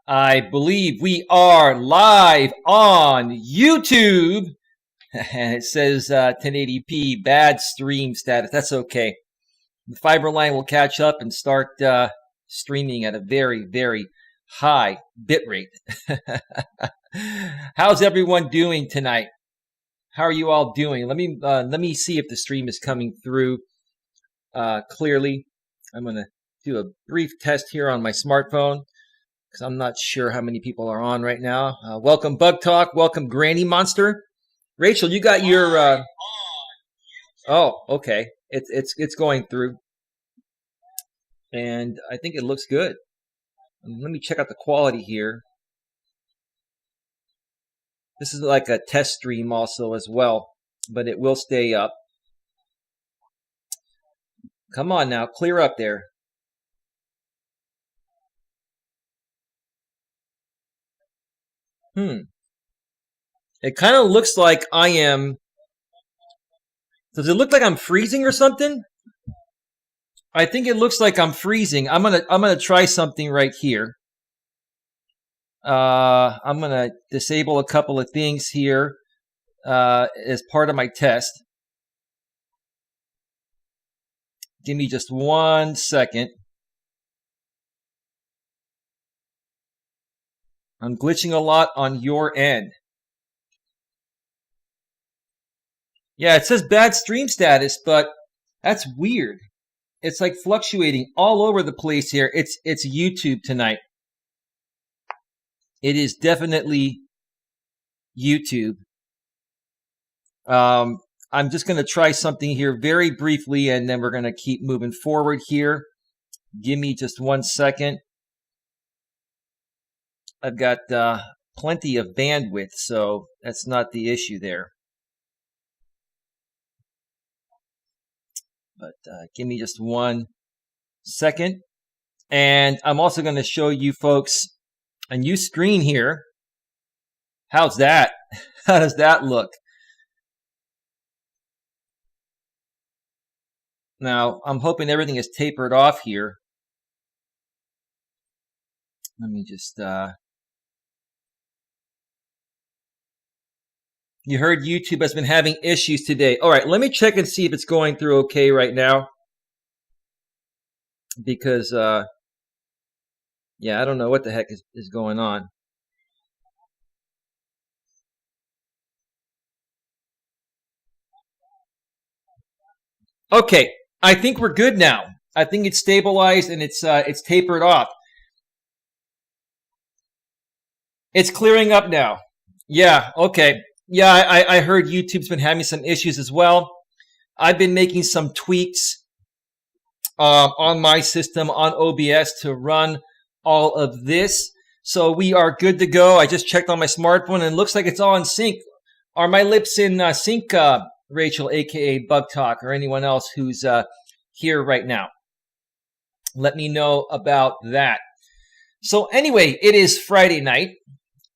I believe we are live on YouTube. And it says 1080p, bad stream status. That's okay. The fiber line will catch up and start streaming at a very, very high bit rate. How's everyone doing tonight? How are you all doing? Let me see if the stream is coming through clearly. I'm going to do a brief test here on my smartphone because I'm not sure how many people are on right now. Welcome Bug Talk. Welcome Granny Monster. Rachel, you got your oh, okay. It's going through. And I think it looks good. Let me check out the quality here. This is like a test stream also as well, but it will stay up. Come on now, clear up there. It kind of looks like I am. Does it look like I'm freezing or something? I think it looks like I'm freezing. I'm gonna try something right here. I'm gonna disable a couple of things here as part of my test. Give me just 1 second. I'm glitching a lot on your end. Yeah, it says bad stream status, but that's weird. It's like fluctuating all over the place here. It's YouTube tonight. It is definitely YouTube. I'm just going to try something here very briefly, and then we're going to keep moving forward here. Give me just 1 second. I've got plenty of bandwidth, so that's not the issue there. But give me just 1 second. And I'm also going to show you folks a new screen here. How's that? How does that look? Now, I'm hoping everything is tapered off here. Let me just... You heard YouTube has been having issues today. All right, let me check and see if it's going through okay right now. Because, yeah, I don't know what the heck is going on. Okay, I think we're good now. I think it's stabilized and it's tapered off. It's clearing up now. Yeah, okay. Yeah, I heard YouTube's been having some issues as well. I've been making some tweaks on my system on OBS to run all of this. So we are good to go. I just checked on my smartphone and it looks like it's all in sync. Are my lips in sync, Rachel, aka Bug Talk, or anyone else who's here right now? Let me know about that. So anyway, it is Friday night,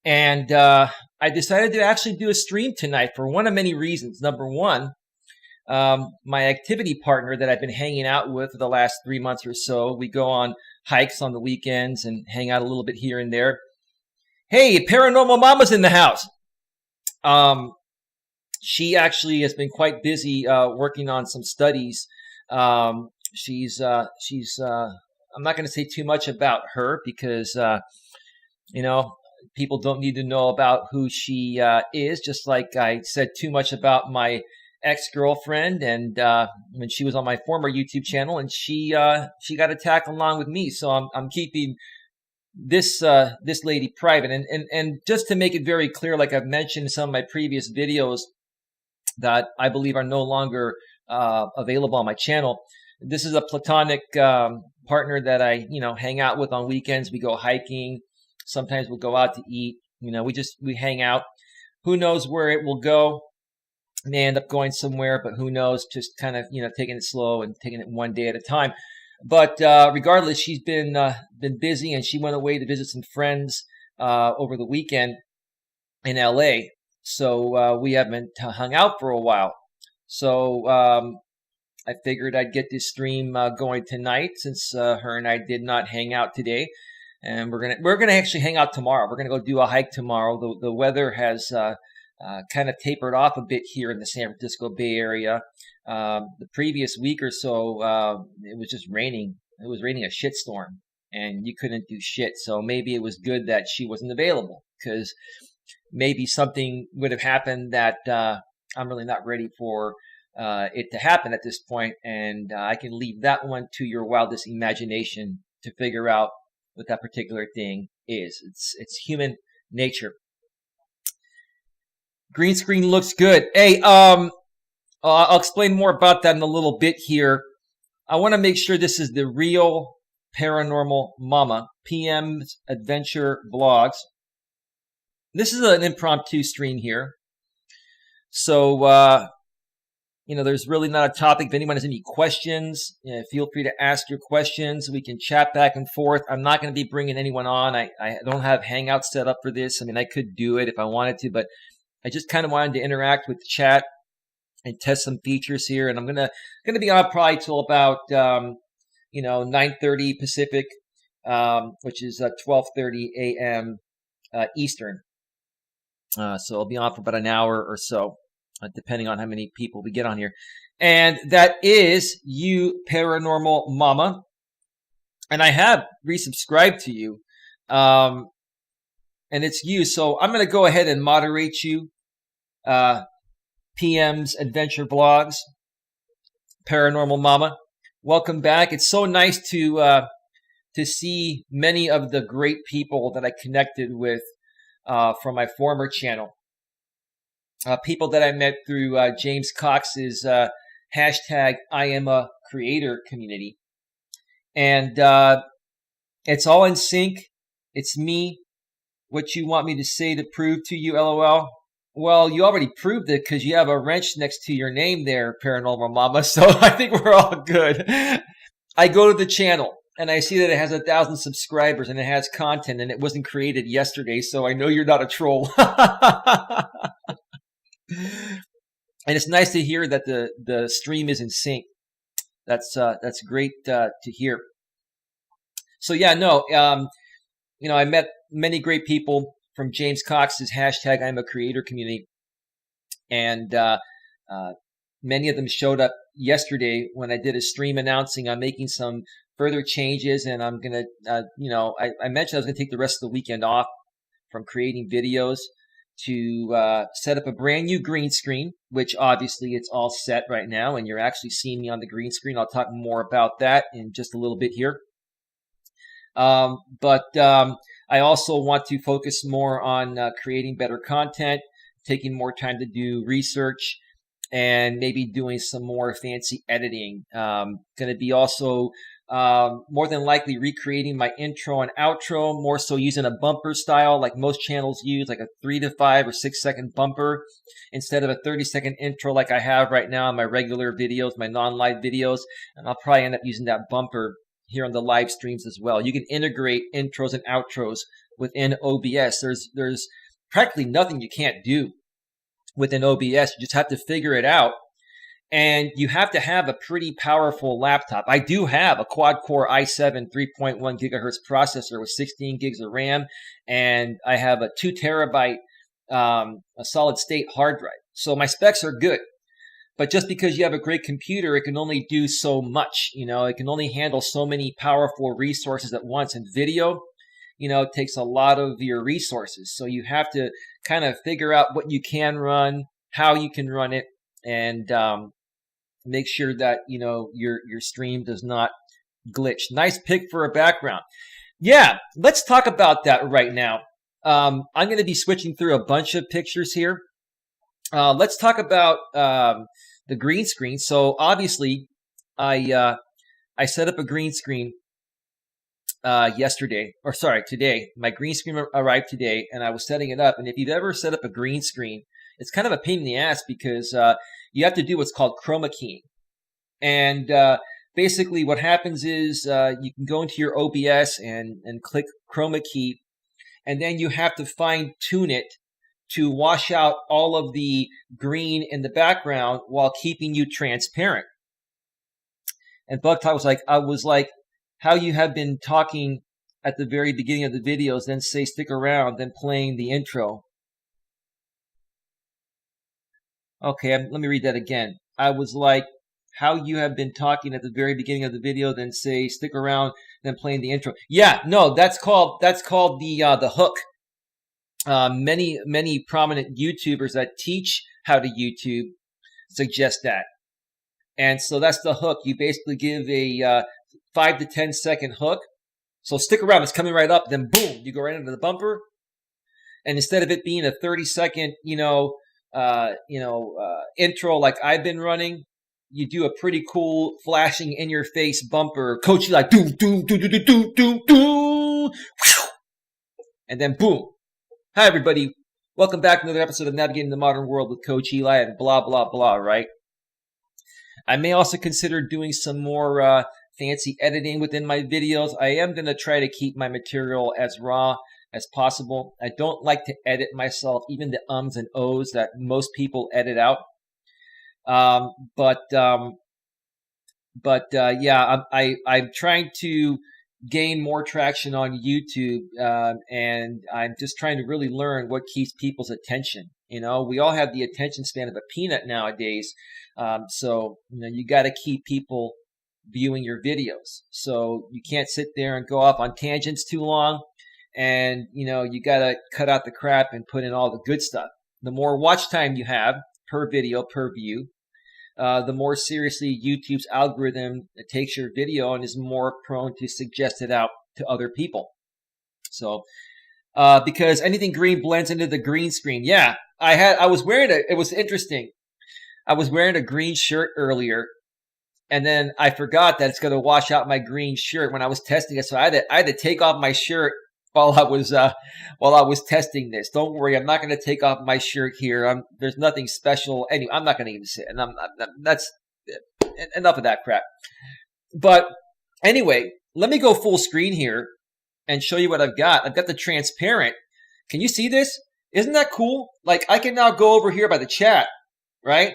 and I decided to actually do a stream tonight for one of many reasons. Number one, my activity partner that I've been hanging out with for the last 3 months or so, we go on hikes on the weekends and hang out a little bit here and there. Hey, Paranormal Mama's in the house. She actually has been quite busy working on some studies. She's I'm not going to say too much about her because, you know, people don't need to know about who she is, just like I said too much about my ex-girlfriend and when she was on my former YouTube channel, and she got attacked along with me. So I'm keeping this lady private. And just to make it very clear, like I've mentioned in some of my previous videos that I believe are no longer available on my channel, this is a platonic partner that I hang out with on weekends. We go hiking. Sometimes we'll go out to eat. We hang out. Who knows where it will go? May end up going somewhere, but who knows? Just kind of taking it slow and taking it one day at a time. But regardless, she's been busy, and she went away to visit some friends over the weekend in LA. So we haven't hung out for a while. So I figured I'd get this stream going tonight since her and I did not hang out today. and we're gonna actually hang out tomorrow. We're gonna go do a hike tomorrow. The weather has kind of tapered off a bit here in the San Francisco Bay Area. The previous week or so, it was just raining. It was raining a shitstorm, and you couldn't do shit. So maybe it was good that she wasn't available, because maybe something would have happened that I'm really not ready for it to happen at this point, and I can leave that one to your wildest imagination to figure out what that particular thing is. It's human nature. Green screen looks good. Hey, I'll explain more about that in a little bit here. I want to make sure this is the real Paranormal Mama, PM's Adventure Vlogs. This is an impromptu stream here. So, there's really not a topic. If anyone has any questions, feel free to ask your questions. We can chat back and forth. I'm not going to be bringing anyone on. I don't have Hangouts set up for this. I mean, I could do it if I wanted to, but I just kind of wanted to interact with the chat and test some features here. And I'm gonna be on probably till about 9:30 Pacific, which is 12:30 a.m. Eastern. So I'll be on for about an hour or so, depending on how many people we get on here. And that is you, Paranormal Mama. And I have resubscribed to you. And it's you. So I'm going to go ahead and moderate you. PM's Adventure Vlogs, Paranormal Mama. Welcome back. It's so nice to see many of the great people that I connected with from my former channel. People that I met through James Cox's hashtag I am a creator community. And it's all in sync. It's me. What you want me to say to prove to you, LOL? Well, you already proved it because you have a wrench next to your name there, Paranormal Mama. So I think we're all good. I go to the channel and I see that it has 1,000 subscribers and it has content and it wasn't created yesterday. So I know you're not a troll. And it's nice to hear that the stream is in sync. That's great to hear. So yeah, no, I met many great people from James Cox's hashtag I'm a creator community. And many of them showed up yesterday when I did a stream announcing I'm making some further changes, and I'm going to, I mentioned I was going to take the rest of the weekend off from creating videos to set up a brand new green screen, which obviously it's all set right now, and you're actually seeing me on the green screen. I'll talk more about that in just a little bit here. But I also want to focus more on creating better content, taking more time to do research, and maybe doing some more fancy editing. Going to be also more than likely recreating my intro and outro, more so using a bumper style like most channels use, like a 3 to 5 or 6 second bumper instead of a 30-second intro like I have right now in my regular videos, my non-live videos. And I'll probably end up using that bumper here on the live streams as well. You can integrate intros and outros within OBS. There's practically nothing you can't do within OBS. You just have to figure it out. And you have to have a pretty powerful laptop. I do have a quad-core i7 3.1 gigahertz processor with 16 gigs of RAM, and I have a 2 terabyte a solid-state hard drive. So my specs are good. But just because you have a great computer, it can only do so much. It can only handle so many powerful resources at once. And video, it takes a lot of your resources. So you have to kind of figure out what you can run, how you can run it, and make sure that, your stream does not glitch. Nice pick for a background. Yeah, let's talk about that right now. I'm going to be switching through a bunch of pictures here. Let's talk about the green screen. So obviously, I set up a green screen today. My green screen arrived today, and I was setting it up. And if you've ever set up a green screen, it's kind of a pain in the ass because you have to do what's called chroma keying. And basically, what happens is you can go into your OBS and click chroma key, and then you have to fine tune it to wash out all of the green in the background while keeping you transparent. And Bug Talk was like, how you have been talking at the very beginning of the videos, then say stick around, then playing the intro. Okay, let me read that again. I was like, how you have been talking at the very beginning of the video, then say stick around, then playing the intro. Yeah, no, that's called the hook. Many prominent YouTubers that teach how to YouTube suggest that. And so that's the hook. You basically give a 5 to 10 second hook. So stick around, it's coming right up, then boom, you go right into the bumper. And instead of it being a 30-second, intro like I've been running, you do a pretty cool flashing in your face bumper. Coach Eli, do, do, do, do, do, do, do, do. And then boom. Hi, everybody. Welcome back to another episode of Navigating the Modern World with Coach Eli and blah, blah, blah, right? I may also consider doing some more fancy editing within my videos. I am going to try to keep my material as raw as possible. I don't like to edit myself, even the ums and ohs that most people edit out. I'm trying to gain more traction on YouTube, and I'm just trying to really learn what keeps people's attention. We all have the attention span of a peanut nowadays, so you got to keep people viewing your videos. So you can't sit there and go off on tangents too long, and you got to cut out the crap and put in all the good stuff. The more watch time you have per video, per view, the more seriously YouTube's algorithm takes your video and is more prone to suggest it out to other people. So, because anything green blends into the green screen. Yeah, I was wearing it was interesting. I was wearing a green shirt earlier, and then I forgot that it's going to wash out my green shirt when I was testing it. So I had to take off my shirt while I was testing this. Don't worry, I'm not going to take off my shirt here. There's nothing special. Anyway, I'm not going to even say it. That's enough of that crap. But anyway, let me go full screen here and show you what I've got. I've got the transparent. Can you see this? Isn't that cool? Like, I can now go over here by the chat, right?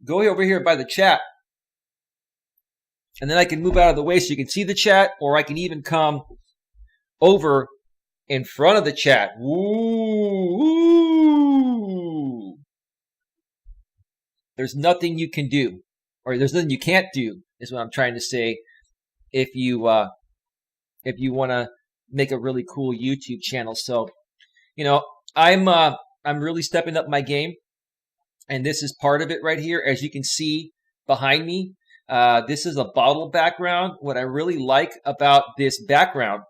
Go over here by the chat. And then I can move out of the way so you can see the chat, or I can even come over in front of the chat. Ooh. There's nothing you can do, or there's nothing you can't do, is what I'm trying to say. If you want to make a really cool YouTube channel. So, I'm really stepping up my game, and this is part of it right here. As you can see behind me, this is a bottle background. What I really like about this background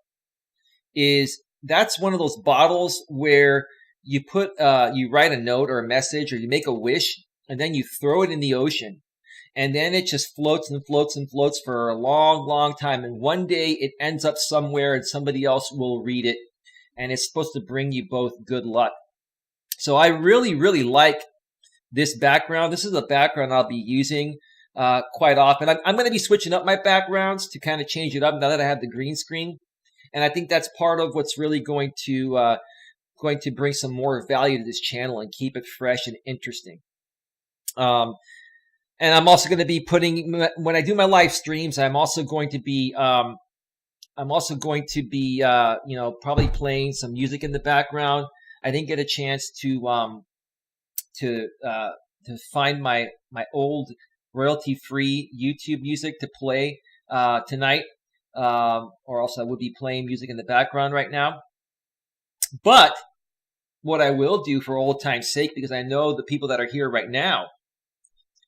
is that's one of those bottles where you write a note or a message, or you make a wish, and then you throw it in the ocean, and then it just floats and floats and floats for a long, long time. And one day it ends up somewhere and somebody else will read it, and it's supposed to bring you both good luck. So I really, really like this background. This is a background I'll be using quite often. I'm going to be switching up my backgrounds to kind of change it up now that I have the green screen. And I think that's part of what's really going to bring some more value to this channel and keep it fresh and interesting. And I'm also going to be when I do my live streams, I'm also going to be probably playing some music in the background. I didn't get a chance to find my old royalty-free YouTube music to play tonight. Or else I would be playing music in the background right now. But what I will do for old time's sake, because I know the people that are here right now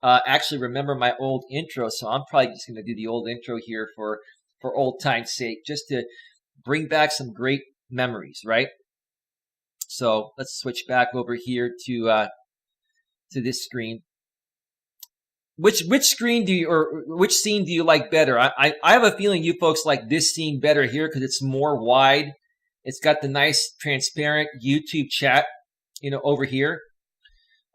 actually remember my old intro, so I'm probably just going to do the old intro here for old time's sake, just to bring back some great memories, right? So let's switch back over here to this screen. Which screen which scene do you like better? I have a feeling you folks like this scene better here because it's more wide. It's got the nice transparent YouTube chat, over here.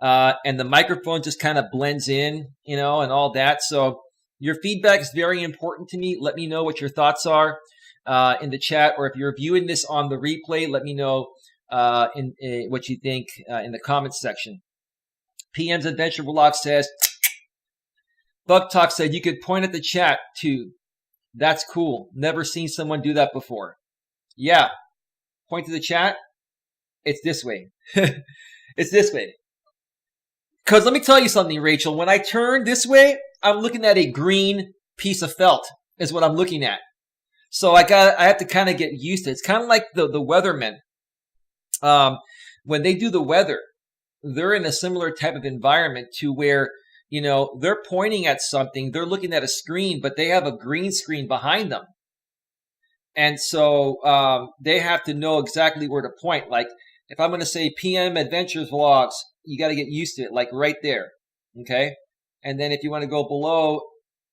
And the microphone just kind of blends in, and all that. So your feedback is very important to me. Let me know what your thoughts are in the chat, or if you're viewing this on the replay, let me know in what you think in the comments section. PM's Adventure Vlog says, Bug Talk said you could point at the chat too. That's cool. Never seen someone do that before. Yeah. Point to the chat. It's this way. It's this way. Because let me tell you something, Rachel. When I turn this way, I'm looking at a green piece of felt is what I'm looking at. So I have to kind of get used to it. It's kind of like the weathermen. When they do the weather, they're in a similar type of environment to where, you know, they're pointing at something, they're looking at a screen, but they have a green screen behind them. And so they have to know exactly where to point. Like if I'm going to say PM Adventures Vlogs, you got to get used to it, like right there. Okay. And then if you want to go below,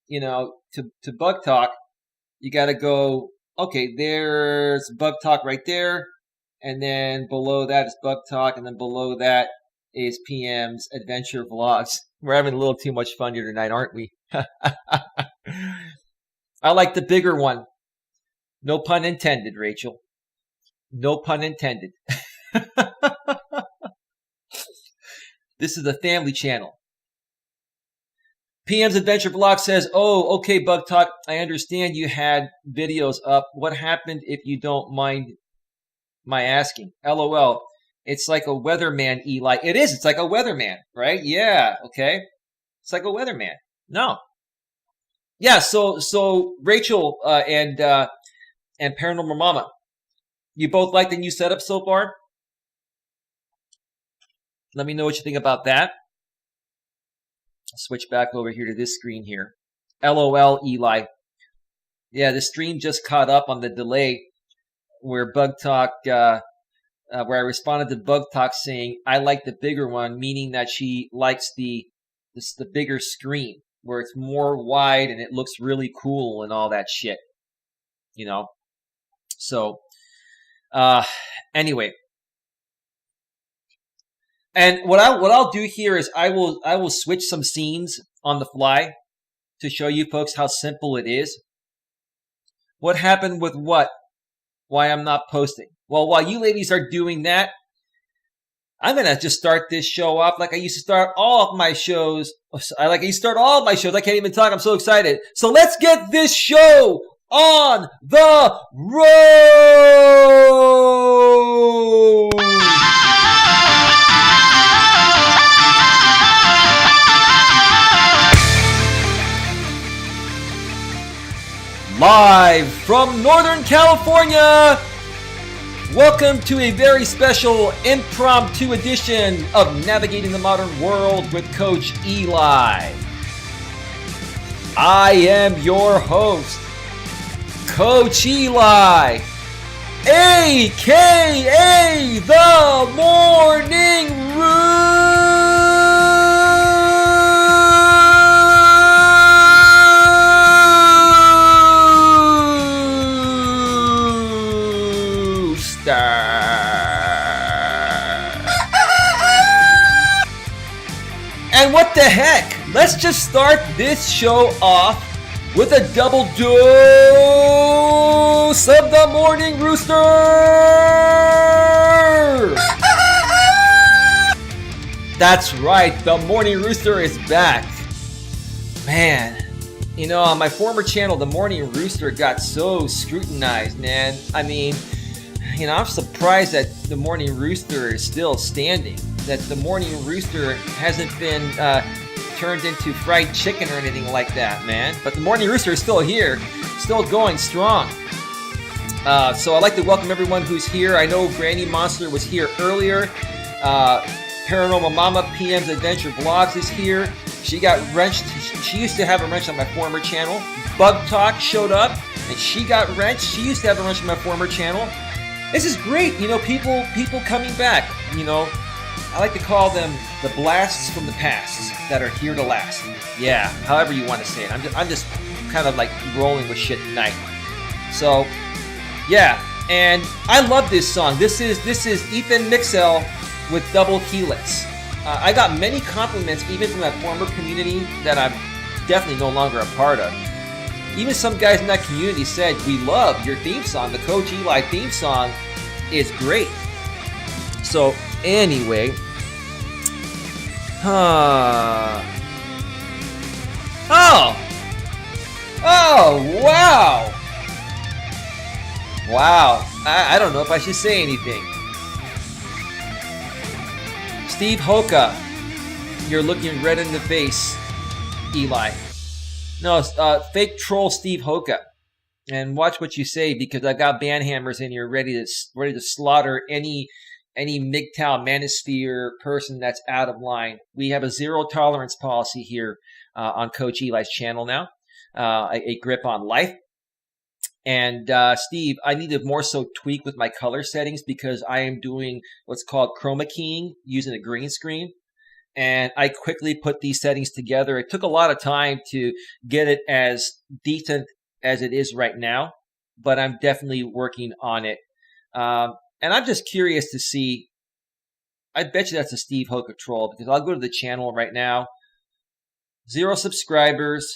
you know, to Bug Talk, you got to go, okay, there's Bug Talk right there. And then below that is Bug Talk. And then below that is PM's Adventure Vlogs. We're having a little too much fun here tonight, aren't we? I like the bigger one. No pun intended, Rachel. No pun intended. This is the family channel. PM's Adventure Vlog says, oh, okay, Bug Talk, I understand you had videos up. What happened, if you don't mind my asking? LOL. It's like a weatherman, Eli. It is. It's like a weatherman, right? Yeah. Okay. It's like a weatherman. No. Yeah. So Rachel and Paranormal Mama, you both like the new setup so far? Let me know what you think about that. I'll switch back over here to this screen here. LOL, Eli. Yeah, the stream just caught up on the delay where Bug Talk, where I responded to Bug Talk saying, I like the bigger one, meaning that she likes the bigger screen where it's more wide and it looks really cool and all that shit. You know? So, anyway. And what I'll do here is I will switch some scenes on the fly to show you folks how simple it is. What happened with what? Why I'm not posting? Well, while you ladies are doing that, I'm gonna just start this show off like I used to start all of my shows. I can't even talk. I'm so excited. So let's get this show on the road. Live from Northern California, welcome to a very special impromptu edition of Navigating the Modern World with Coach Eli. I am your host, Coach Eli, aka the Morning And what the heck? Let's just start this show off with a double dose of the Morning Rooster! That's right, the Morning Rooster is back. Man, you know, on my former channel, the Morning Rooster got so scrutinized, man. I mean, you know, I'm surprised that the Morning Rooster is still standing. That the Morning Rooster hasn't been turned into fried chicken or anything like that, man. But the Morning Rooster is still here, still going strong. So I'd like to welcome everyone who's here. I know Granny Monster was here earlier. Paranormal Mama PM's Adventure Vlogs is here. She got wrenched. She used to have a wrench on my former channel. Bug Talk showed up and she got wrenched. She used to have a wrench on my former channel. This is great, you know, people coming back, you know. I like to call them the blasts from the past that are here to last. Yeah, however you want to say it. I'm just kind of like rolling with shit tonight. So, yeah, and I love this song. This is Ethan Mixell with Double Helix. I got many compliments even from that former community that I'm definitely no longer a part of. Even some guys in that community said, we love your theme song. The Coach Eli theme song is great. So, anyway. Oh, wow. Wow. I don't know if I should say anything. Steve Hoka, you're looking red in the face, Eli. No, fake troll Steve Hoka. And watch what you say, because I got ban hammers in here ready to slaughter any MGTOW manosphere person that's out of line. We have a zero tolerance policy here on Coach Eli's channel now, a grip on life. And Steve, I need to more so tweak with my color settings, because I am doing what's called chroma keying using a green screen. And I quickly put these settings together. It took a lot of time to get it as decent as it is right now, but I'm definitely working on it. And I'm just curious to see. I bet you that's a Steve Hoka troll, because I'll go to the channel right now. 0 subscribers.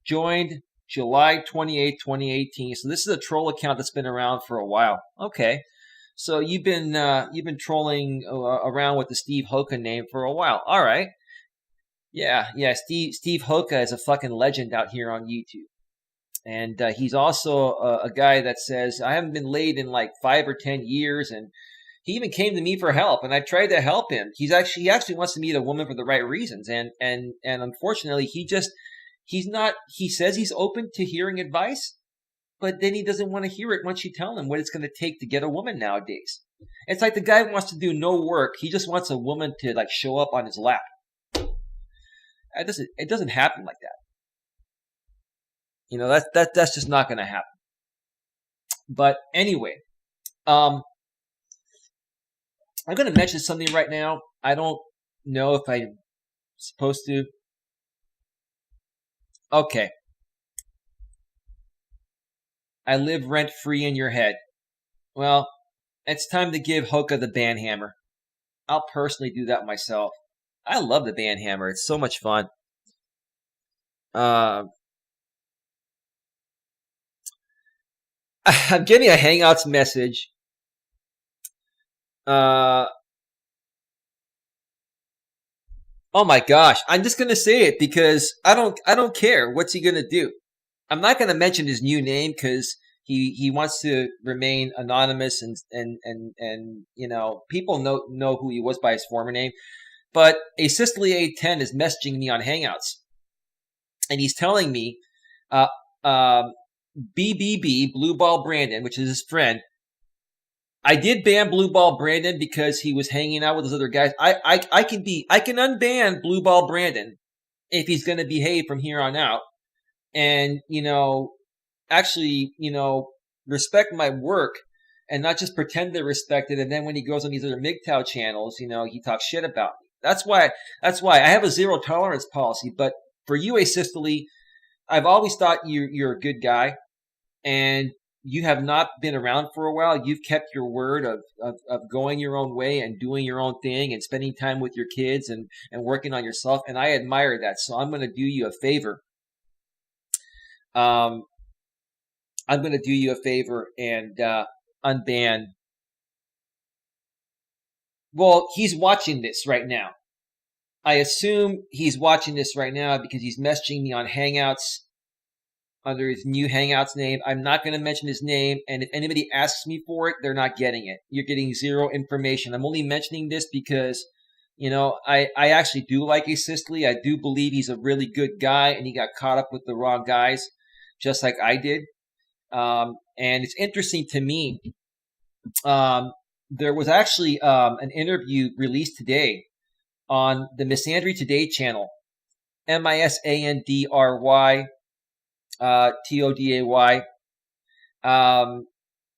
Joined July 28, 2018. So this is a troll account that's been around for a while. Okay. So you've been trolling around with the Steve Hoka name for a while. All right. Yeah. Steve Hoka is a fucking legend out here on YouTube. And he's also a guy that says, I haven't been laid in like 5 or 10 years. And he even came to me for help, and I tried to help him. He actually wants to meet a woman for the right reasons. And unfortunately, he says he's open to hearing advice, but then he doesn't want to hear it once you tell him what it's going to take to get a woman nowadays. It's like the guy wants to do no work. He just wants a woman to like show up on his lap. It doesn't happen like that. You know, that's just not going to happen. But anyway, I'm going to mention something right now. I don't know if I'm supposed to. Okay. I live rent-free in your head. Well, it's time to give Hoka the ban hammer. I'll personally do that myself. I love the ban hammer. It's so much fun. I'm getting a Hangouts message. Oh my gosh. I'm just going to say it because I don't care. What's he going to do? I'm not going to mention his new name because he wants to remain anonymous, and you know, people know who he was by his former name. But a Sicily A10 is messaging me on Hangouts, and he's telling me BBB, Blue Ball Brandon, which is his friend. I did ban Blue Ball Brandon because he was hanging out with those other guys. I can unban Blue Ball Brandon if he's going to behave from here on out. And, you know, actually, you know, respect my work and not just pretend to respect it. And then when he goes on these other MGTOW channels, you know, he talks shit about me. That's why I have a zero tolerance policy. But for you, Sicily, I've always thought you're a good guy, and you have not been around for a while. You've kept your word of going your own way and doing your own thing and spending time with your kids and working on yourself. And I admire that. So I'm going to do you a favor. I'm going to do you a favor and unban. Well, he's watching this right now. I assume he's watching this right now because he's messaging me on Hangouts under his new Hangouts name. I'm not going to mention his name, and if anybody asks me for it, they're not getting it. You're getting zero information. I'm only mentioning this because, you know, I actually do like Sicily. I do believe he's a really good guy, and he got caught up with the wrong guys, just like I did. And it's interesting to me. There was actually an interview released today on the Misandry Today channel, MISANDRY TODAY.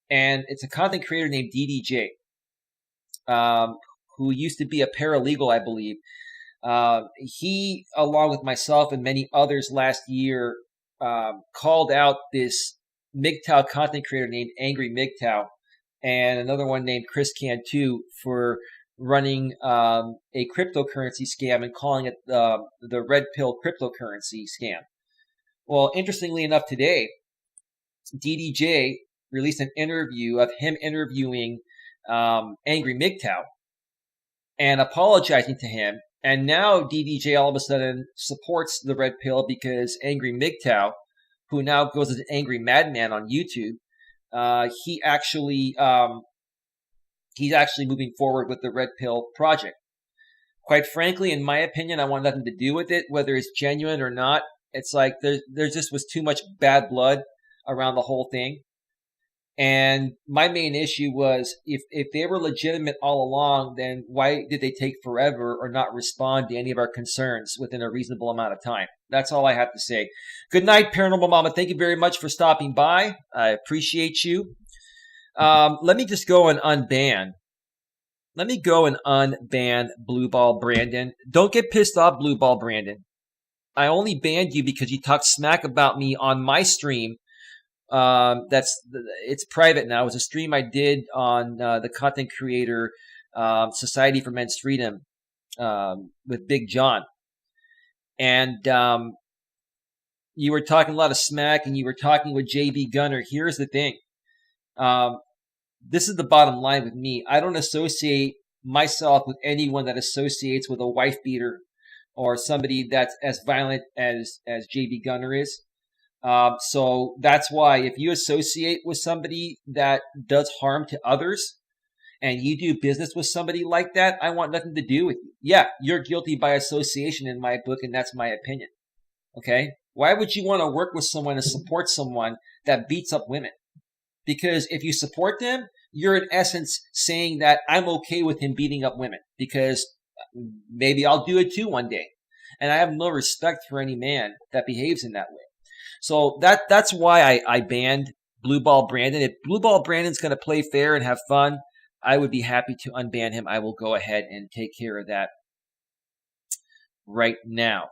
And it's a content creator named DDJ, who used to be a paralegal, I believe. He, along with myself and many others last year, called out this MGTOW content creator named Angry MGTOW and another one named Chris Cantu for running a cryptocurrency scam and calling it the red pill cryptocurrency scam. Well, interestingly enough, today, DDJ released an interview of him interviewing Angry MGTOW and apologizing to him. And now DDJ all of a sudden supports the red pill because Angry MGTOW, who now goes as an Angry Madman on YouTube, he's actually moving forward with the Red Pill project. Quite frankly, in my opinion, I want nothing to do with it, whether it's genuine or not. It's like there just was too much bad blood around the whole thing. And my main issue was if they were legitimate all along, then why did they take forever or not respond to any of our concerns within a reasonable amount of time? That's all I have to say. Good night, Paranormal Mama. Thank you very much for stopping by. I appreciate you. Let me just go and unban. Let me go and unban Blue Ball Brandon. Don't get pissed off, Blue Ball Brandon. I only banned you because you talked smack about me on my stream. It's private now. It was a stream I did on the Content Creator Society for Men's Freedom with Big John. And you were talking a lot of smack, and you were talking with JB Gunner. Here's the thing. This is the bottom line with me. I don't associate myself with anyone that associates with a wife beater or somebody that's as violent as JB Gunner is. So that's why if you associate with somebody that does harm to others and you do business with somebody like that, I want nothing to do with you. Yeah, you're guilty by association in my book, and that's my opinion. Okay? Why would you want to work with someone and support someone that beats up women? Because if you support them, you're in essence saying that I'm okay with him beating up women because maybe I'll do it too one day. And I have no respect for any man that behaves in that way. So that's why I banned Blue Ball Brandon. If Blue Ball Brandon's going to play fair and have fun, I would be happy to unban him. I will go ahead and take care of that right now.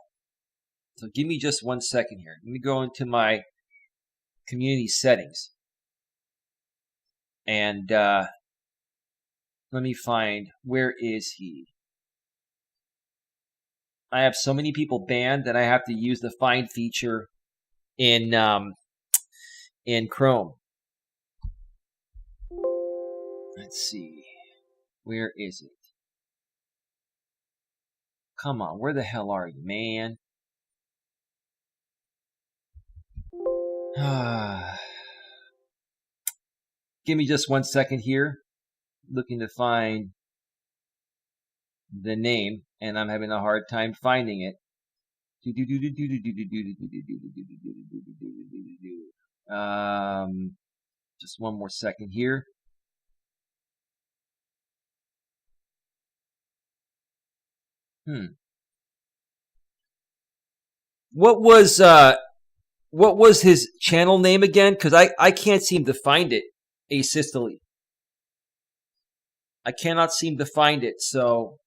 So give me just 1 second here. Let me go into my community settings. And let me find, where is he? I have so many people banned that I have to use the find feature in Chrome. Let's see. Where is it? Come on, where the hell are you, man? Give me just 1 second here. Looking to find the name, and I'm having a hard time finding it. Just one more second here. What was his channel name again? Because I can't seem to find it. Asystole. I cannot seem to find it. So,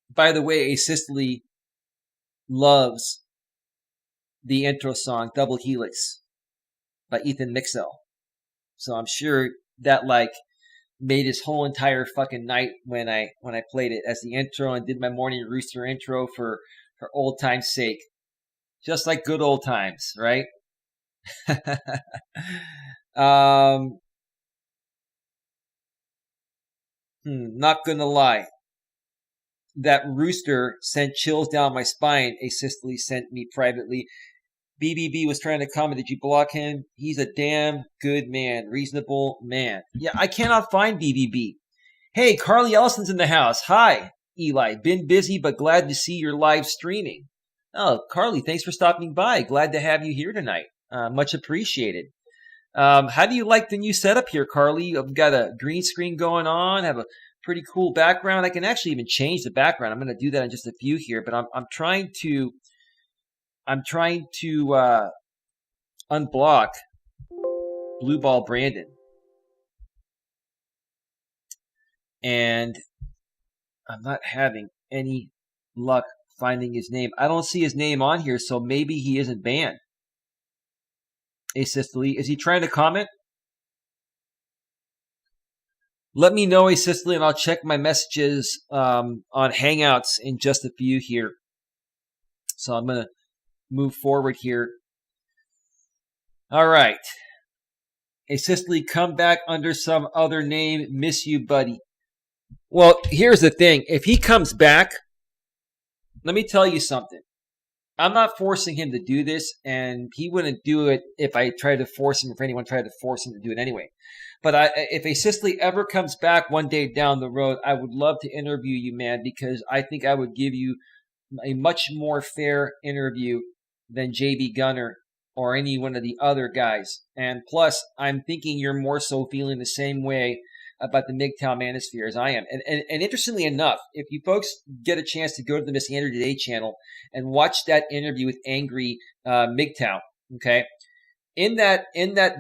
by the way, Asystole loves the intro song "Double Helix" by Ethan Mixell. So I'm sure that made his whole entire fucking night when I played it as the intro and did my morning rooster intro for old time's sake. Just like good old times, right? Not gonna lie. That rooster sent chills down my spine. Asystole sent me privately. BBB was trying to comment. Did you block him? He's a damn good man. Reasonable man. Yeah, I cannot find BBB. Hey, Carly Ellison's in the house. Hi, Eli. Been busy, but glad to see your live streaming. Oh, Carly, thanks for stopping by. Glad to have you here tonight. Much appreciated. How do you like the new setup here, Carly? I've got a green screen going on. Have a pretty cool background. I can actually even change the background. I'm going to do that in just a few here, but I'm trying to unblock Blue Ball Brandon. And I'm not having any luck finding his name. I don't see his name on here, so maybe he isn't banned. Asystole, is he trying to comment? Let me know, Asystole, and I'll check my messages on Hangouts in just a few here. So I'm going to move forward here. All right. Asystole, come back under some other name. Miss you, buddy. Well, here's the thing. If he comes back, let me tell you something. I'm not forcing him to do this, and he wouldn't do it if I tried to force him, if anyone tried to force him to do it anyway. But if a Sicily ever comes back one day down the road, I would love to interview you, man, because I think I would give you a much more fair interview than JB Gunner or any one of the other guys. And plus, I'm thinking you're more so feeling the same way about the MGTOW manosphere as I am. And interestingly enough, if you folks get a chance to go to the Miss Andrew Today channel and watch that interview with Angry MGTOW, okay? In that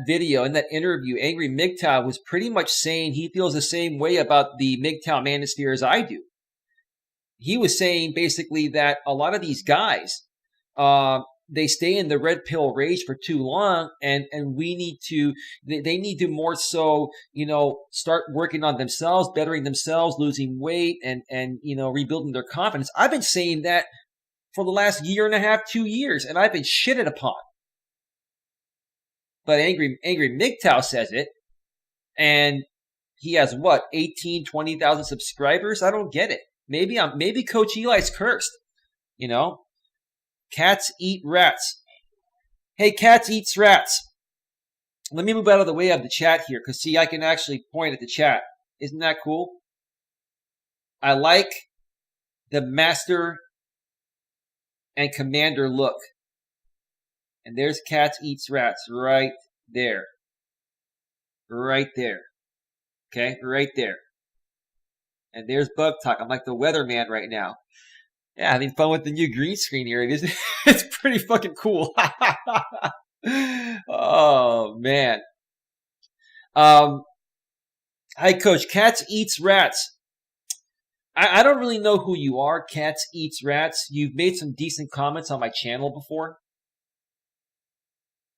video, in that interview, Angry MGTOW was pretty much saying he feels the same way about the MGTOW manosphere as I do. He was saying basically that a lot of these guys, they stay in the red pill rage for too long, and we need to, they need to more so, start working on themselves, bettering themselves, losing weight, and rebuilding their confidence. I've been saying that for the last year and a half, 2 years, and I've been shitted upon. But Angry MGTOW says it, and he has what, 18, 20,000 subscribers? I don't get it. Maybe Coach Eli's cursed, Cats eat rats. Hey, cats eats rats. Let me move out of the way of the chat here, because see, I can actually point at the chat. Isn't that cool? I like the master and commander look. And there's Cats eats rats right there. Right there. Okay, right there. And there's Bug Talk. I'm like the weatherman right now. Yeah, having fun with the new green screen here. It is, it's pretty fucking cool. Oh, man. Hi, Coach. Cats eats rats. I don't really know who you are, Cats eats rats. You've made some decent comments on my channel before.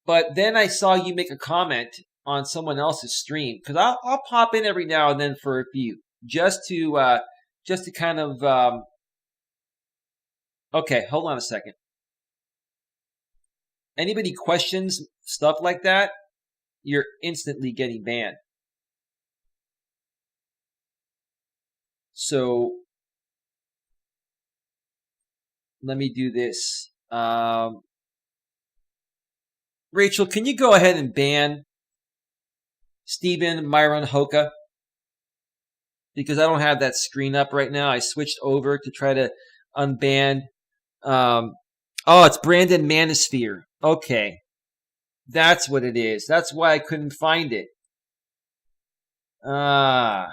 But then I saw you make a comment on someone else's stream. Because I'll pop in every now and then for a few. Just to kind of... Okay, hold on a second. Anybody questions stuff like that, you're instantly getting banned. So let me do this. Rachel, can you go ahead and ban Stephen Myron Hoka? Because I don't have that screen up right now. I switched over to try to unban. It's Brandon Manosphere. Okay. That's what it is. That's why I couldn't find it. All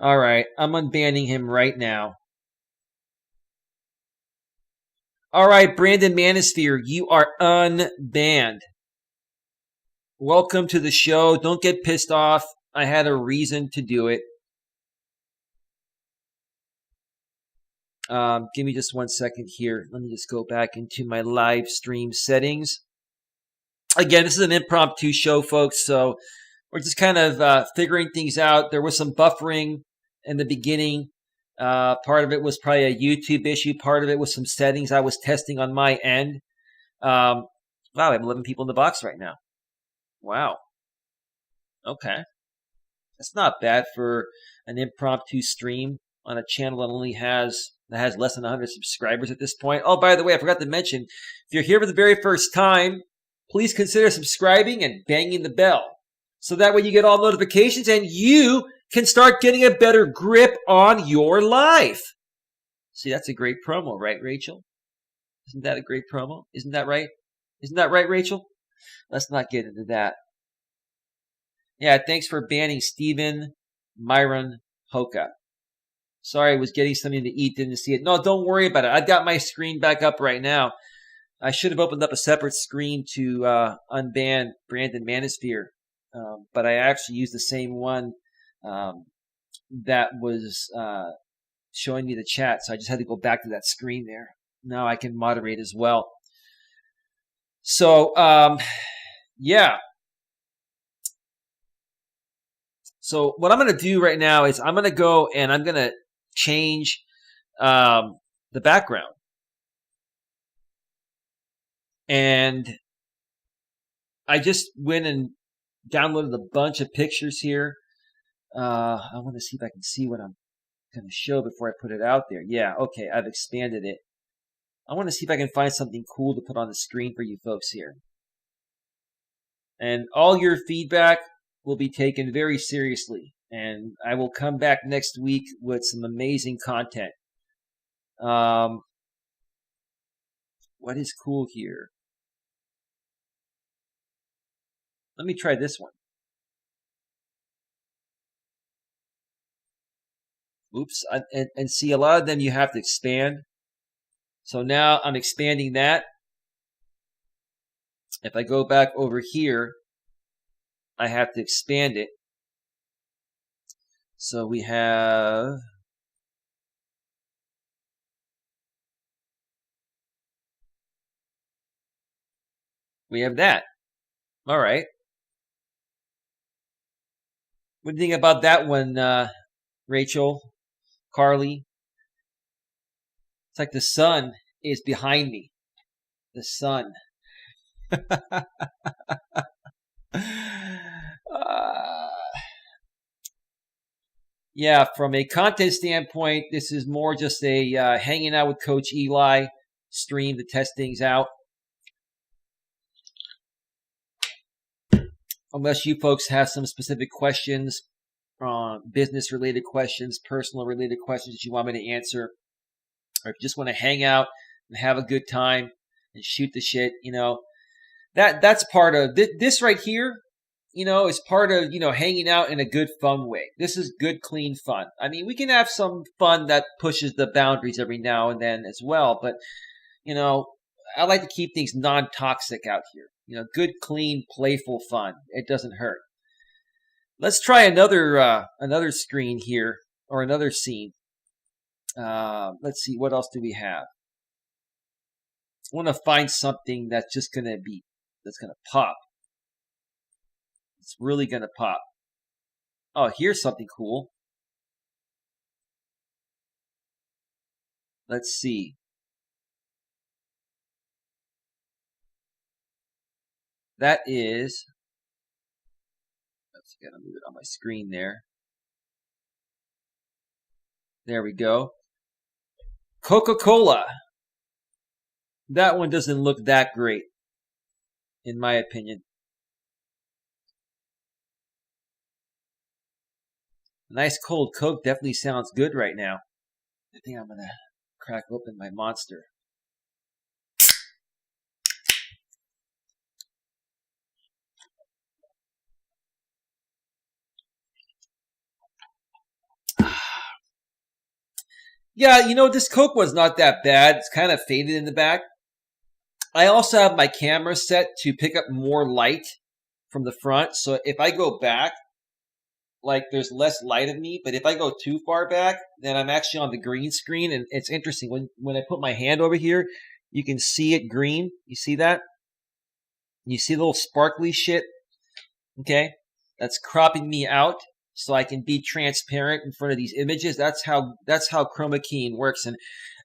right. I'm unbanning him right now. All right, Brandon Manosphere, you are unbanned. Welcome to the show. Don't get pissed off. I had a reason to do it. Give me just 1 second here. Let me just go back into my live stream settings. Again, this is an impromptu show, folks, so we're just kind of figuring things out. There was some buffering in the beginning. Part of it was probably a YouTube issue. Part of it was some settings I was testing on my end. Wow, I have 11 people in the box right now. Wow. Okay. That's not bad for an impromptu stream on a channel that has less than 100 subscribers at this point. Oh, by the way, I forgot to mention, if you're here for the very first time, please consider subscribing and banging the bell. So that way you get all notifications and you can start getting a better grip on your life. See, that's a great promo, right, Rachel? Isn't that a great promo? Isn't that right? Isn't that right, Rachel? Let's not get into that. Yeah, thanks for banning Stephen Myron Hoka. Sorry, I was getting something to eat, didn't see it. No, don't worry about it. I've got my screen back up right now. I should have opened up a separate screen to unban Brandon Manosphere, but I actually used the same one that was showing me the chat, so I just had to go back to that screen there. Now I can moderate as well. So, yeah. So what I'm going to do right now is I'm going to go and I'm going to change the background. And I just went and downloaded a bunch of pictures here. I want to see if I can see what I'm going to show before I put it out there. Yeah, okay, I've expanded it. I want to see if I can find something cool to put on the screen for you folks here. And all your feedback will be taken very seriously. And I will come back next week with some amazing content. What is cool here? Let me try this one. Oops. And see, a lot of them you have to expand. So now I'm expanding that. If I go back over here, I have to expand it. So we have that. All right. What do you think about that one, Rachel, Carly? It's like the sun is behind me. The sun. Yeah, from a content standpoint, this is more just a hanging out with Coach Eli stream to test things out. Unless you folks have some specific questions, business-related questions, personal-related questions that you want me to answer, or if you just want to hang out and have a good time and shoot the shit, that's part of this right here. Is part of, hanging out in a good, fun way. This is good, clean fun. I mean, we can have some fun that pushes the boundaries every now and then as well. But, I like to keep things non-toxic out here. Good, clean, playful fun. It doesn't hurt. Let's try another screen here, or another scene. Let's see, what else do we have? I want to find something that's just going to pop. It's really going to pop. Oh, here's something cool. Let's see. That is, let's gotta move it on my screen there. There we go. Coca-Cola. That one doesn't look that great, in my opinion. Nice cold Coke definitely sounds good right now. I think I'm gonna crack open my Monster. Yeah, this Coke was not that bad. It's kind of faded in the back. I also have my camera set to pick up more light from the front. So if I go back, there's less light of me. But if I go too far back, then I'm actually on the green screen. And it's interesting. When I put my hand over here, you can see it green. You see that? You see the little sparkly shit? Okay? That's cropping me out so I can be transparent in front of these images. That's how chroma keying works.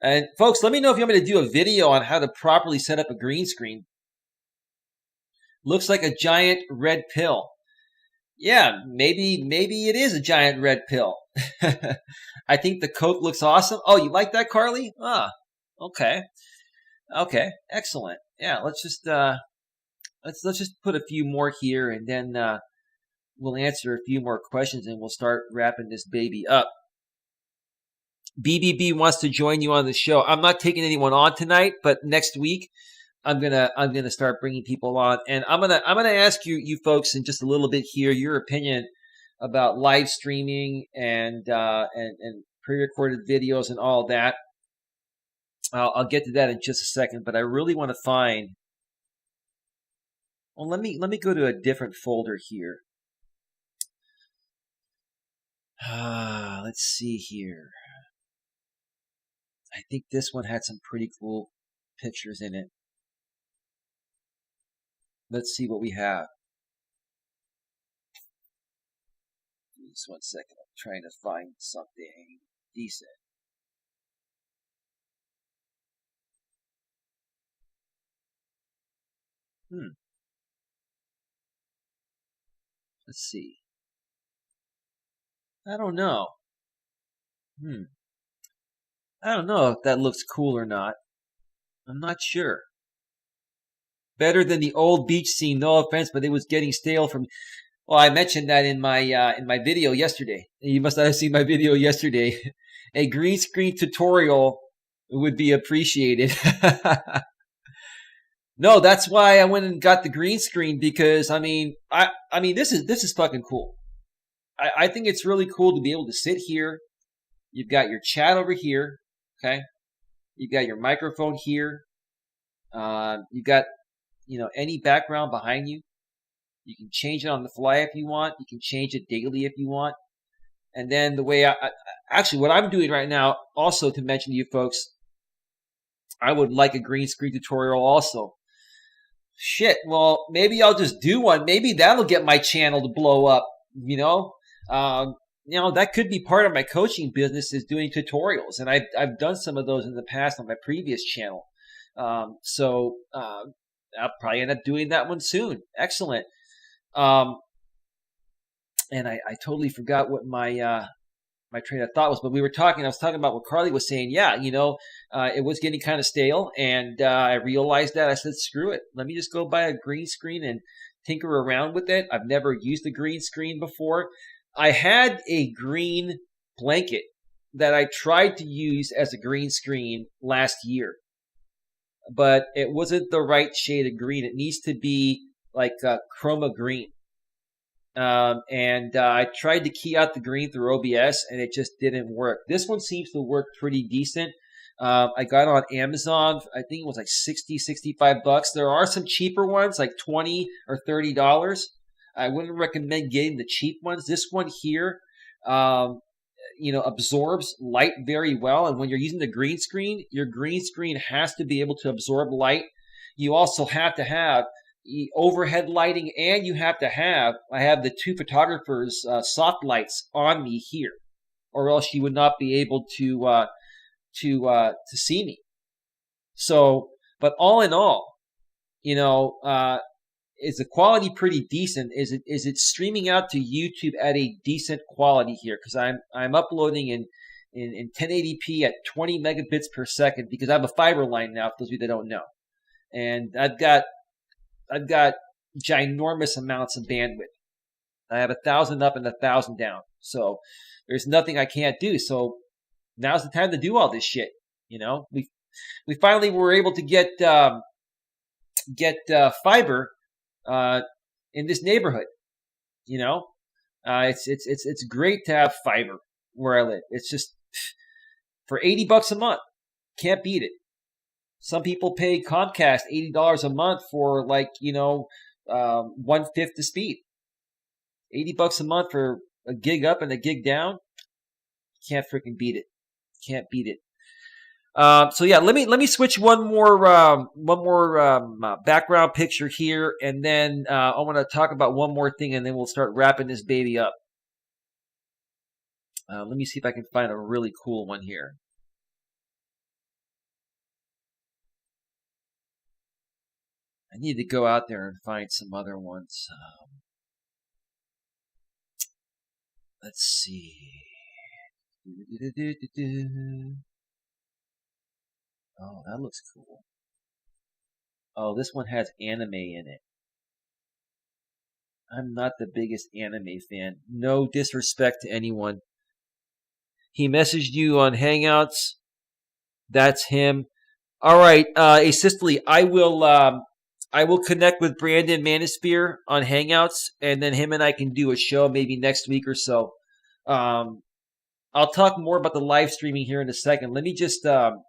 And folks, let me know if you want me to do a video on how to properly set up a green screen. Looks like a giant red pill. Yeah, maybe it is a giant red pill. I think the Coke looks awesome. Oh, you like that, Carly? Ah, okay, excellent. Yeah, let's just put a few more here, and then we'll answer a few more questions, and we'll start wrapping this baby up. BBB wants to join you on the show. I'm not taking anyone on tonight, but next week I'm gonna start bringing people on, and I'm gonna ask you folks in just a little bit here your opinion about live streaming and pre-recorded videos and all that. I'll get to that in just a second, but I really want to find. Well, let me go to a different folder here. Let's see here. I think this one had some pretty cool pictures in it. Let's see what we have. Just 1 second. I'm trying to find something decent. Let's see. I don't know. I don't know if that looks cool or not. I'm not sure. Better than the old beach scene, no offense, but it was getting stale from. Well, I mentioned that in my video yesterday. You must not have seen my video yesterday. A green screen tutorial would be appreciated. No, that's why I went and got the green screen because I mean this is fucking cool. I think it's really cool to be able to sit here. You've got your chat over here, okay? You've got your microphone here. You've got any background behind you. You can change it on the fly if you want. You can change it daily if you want. And then the way actually what I'm doing right now, also to mention to you folks, I would like a green screen tutorial also. Shit, well, maybe I'll just do one. Maybe that'll get my channel to blow up, that could be part of my coaching business is doing tutorials. And I've done some of those in the past on my previous channel. So I'll probably end up doing that one soon. Excellent. And I totally forgot what my train of thought was, but I was talking about what Carly was saying. Yeah, it was getting kind of stale, and I realized that. I said, screw it. Let me just go buy a green screen and tinker around with it. I've never used a green screen before. I had a green blanket that I tried to use as a green screen last year, but it wasn't the right shade of green. It needs to be like chroma green. And I tried to key out the green through OBS, and it just didn't work. This one seems to work pretty decent. I got it on Amazon. I think it was like $65. There are some cheaper ones, like $20 or $30. I wouldn't recommend getting the cheap ones. This one here, absorbs light very well. And when you're using the green screen, your green screen has to be able to absorb light. You also have to have overhead lighting, and I have the two photographers soft lights on me here, or else you would not be able to see me. So, but all in all, is the quality pretty decent? Is it streaming out to YouTube at a decent quality here? Because I'm uploading in 1080p at 20 megabits per second because I have a fiber line now. For those of you that don't know, and I've got ginormous amounts of bandwidth. I have 1,000 up and 1,000 down. So there's nothing I can't do. So now's the time to do all this shit. We finally were able to get fiber in this neighborhood. It's great to have fiber where I live. It's just for $80 a month. Can't beat it. Some people pay Comcast $80 a month for 1/5 the speed. $80 a month for a gig up and a gig down. Can't freaking beat it. Can't beat it. So yeah, let me switch one more background picture here, and then I want to talk about one more thing, and then we'll start wrapping this baby up. Let me see if I can find a really cool one here. I need to go out there and find some other ones. Let's see. Oh, that looks cool. Oh, this one has anime in it. I'm not the biggest anime fan. No disrespect to anyone. He messaged you on Hangouts. That's him. All right, Asistly, I will connect with Brandon Manosphere on Hangouts, and then him and I can do a show maybe next week or so. I'll talk more about the live streaming here in a second. Let me just go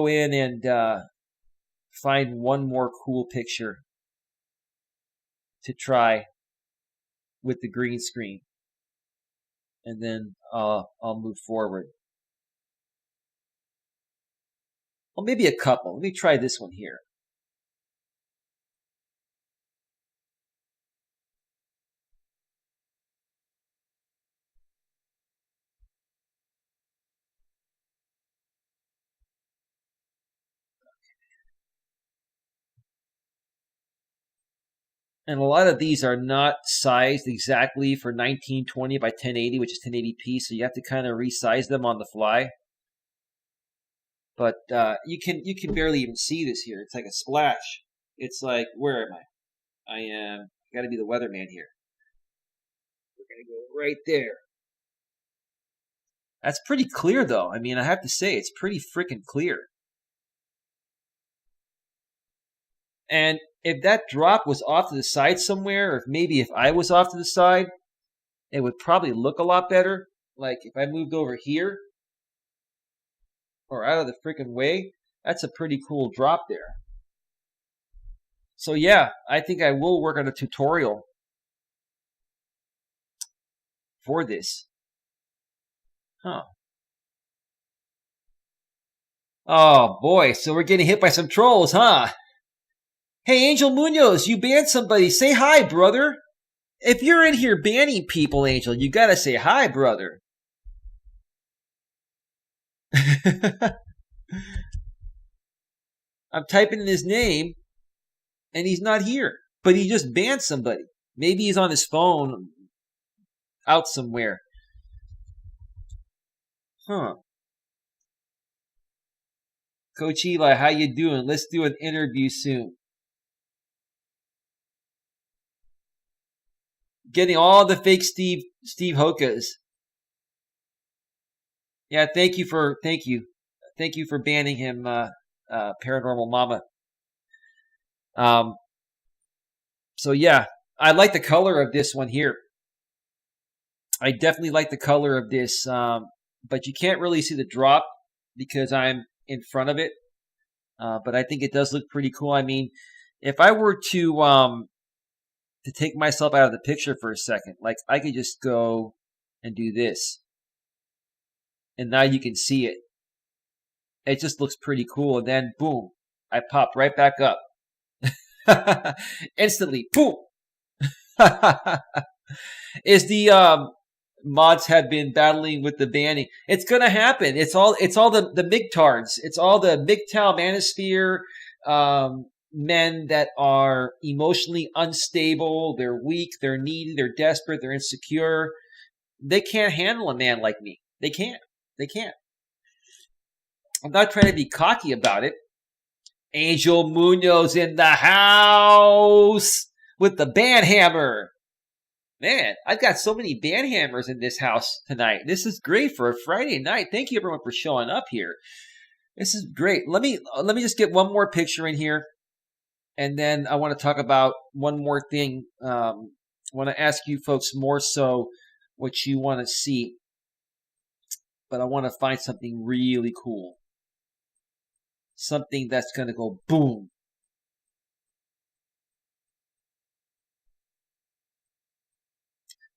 in and find one more cool picture to try with the green screen, and then I'll move forward. Well, maybe a couple. Let me try this one here. And a lot of these are not sized exactly for 1920 by 1080, which is 1080p, so you have to kind of resize them on the fly. But you can barely even see this here. It's like a splash. It's like, where am I? I am. Got to be the weatherman here. We're gonna go right there. That's pretty clear, though. I mean, I have to say, it's pretty freaking clear. And if that drop was off to the side somewhere, or maybe if I was off to the side, it would probably look a lot better. Like if I moved over here or out of the freaking way, that's a pretty cool drop there. So yeah, I think I will work on a tutorial for this. Huh. Oh boy, so we're getting hit by some trolls, huh? Hey, Angel Munoz, you banned somebody. Say hi, brother. If you're in here banning people, Angel, you gotta say hi, brother. I'm typing in his name, and he's not here. But he just banned somebody. Maybe he's on his phone out somewhere. Huh. Coach Eli, how you doing? Let's do an interview soon. Getting all the fake Steve Hokas. Yeah, thank you for banning him, Paranormal Mama. So yeah, I like the color of this one here. I definitely like the color of this, but you can't really see the drop because I'm in front of it. But I think it does look pretty cool. I mean, if I were to take myself out of the picture for a second, like I could just go and do this. And now you can see it. It just looks pretty cool. And then, boom, I popped right back up. Instantly, boom. Is the mods have been battling with the banning? It's gonna happen. It's all the MGTOWs. It's all the MGTOW manosphere men that are emotionally unstable. They're weak. They're needy. They're desperate. They're insecure. They can't handle a man like me. They can't. They can't. I'm not trying to be cocky about it. Angel Munoz in the house with the band hammer. Man, I've got so many band hammers in this house tonight. This is great for a Friday night. Thank you everyone for showing up here. This is great. Let me just get one more picture in here, and then I want to talk about one more thing. I want to ask you folks more so what you want to see, but I want to find something really cool. Something that's going to go boom.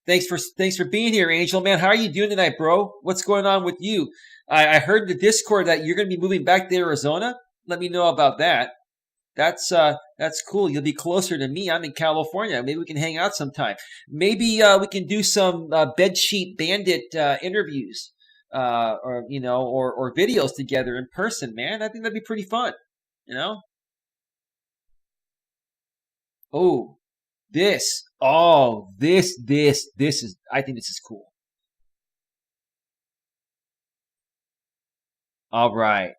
Thanks for being here, Angel. Man, how are you doing tonight, bro? What's going on with you? I heard in the Discord that you're going to be moving back to Arizona. Let me know about that. That's cool. You'll be closer to me. I'm in California. Maybe we can hang out sometime. Maybe we can do some bedsheet bandit interviews, or videos together in person. Man, I think that'd be pretty fun. You know? Oh, this. Oh, this is. I think this is cool. All right.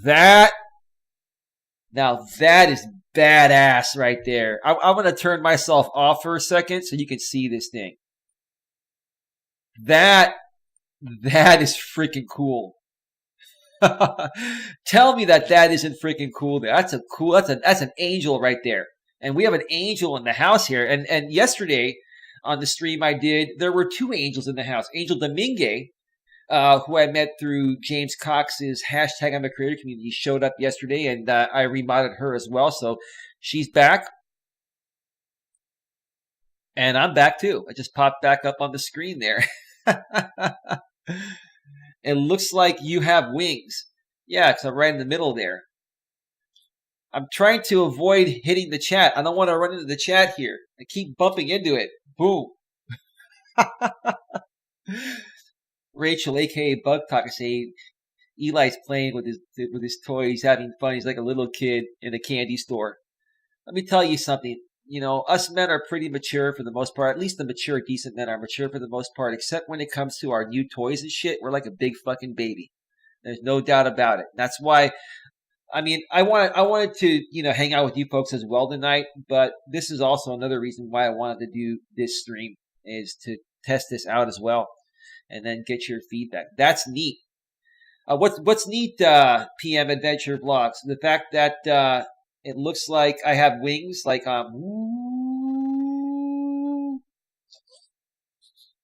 Now that is badass right there. I'm going to turn myself off for a second so you can see this thing. That is freaking cool. Tell me that isn't freaking cool there. That's an angel right there. And we have an angel in the house here. And yesterday on the stream I did, there were two angels in the house. Angel Domingue, who I met through James Cox's hashtag I'm a Creator community, showed up yesterday, and I remodded her as well. So she's back. And I'm back too. I just popped back up on the screen there. It looks like you have wings. Yeah, because I'm right in the middle there. I'm trying to avoid hitting the chat. I don't want to run into the chat here. I keep bumping into it. Boom. Rachel, aka Bug Talk, say Eli's playing with his toy. He's having fun. He's like a little kid in a candy store. Let me tell you something. You know, us men are pretty mature for the most part. At least the mature, decent men are mature for the most part, except when it comes to our new toys and shit. We're like a big fucking baby. There's no doubt about it. That's why, I mean, I wanted to, hang out with you folks as well tonight, but this is also another reason why I wanted to do this stream, is to test this out as well and then get your feedback. That's neat. What's neat, PM Adventure Vlogs? The fact that it looks like I have wings, like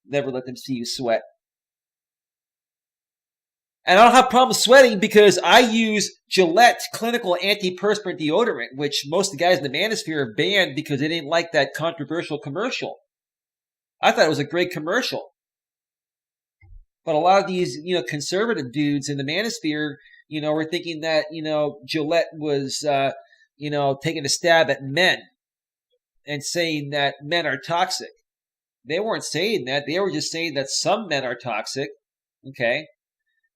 never let them see you sweat. And I don't have problems sweating because I use Gillette Clinical Antiperspirant Deodorant, which most of the guys in the manosphere have banned because they didn't like that controversial commercial. I thought it was a great commercial. But a lot of these, conservative dudes in the manosphere, were thinking that, Gillette was, taking a stab at men and saying that men are toxic. They weren't saying that. They were just saying that some men are toxic, okay?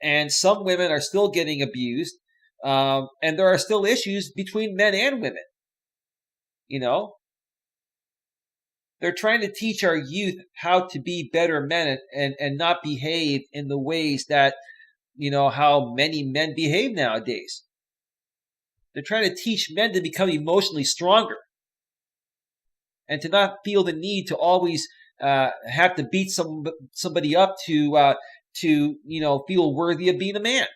And some women are still getting abused. And there are still issues between men and women. They're trying to teach our youth how to be better men and not behave in the ways that, how many men behave nowadays. They're trying to teach men to become emotionally stronger and to not feel the need to always have to beat somebody up to feel worthy of being a man.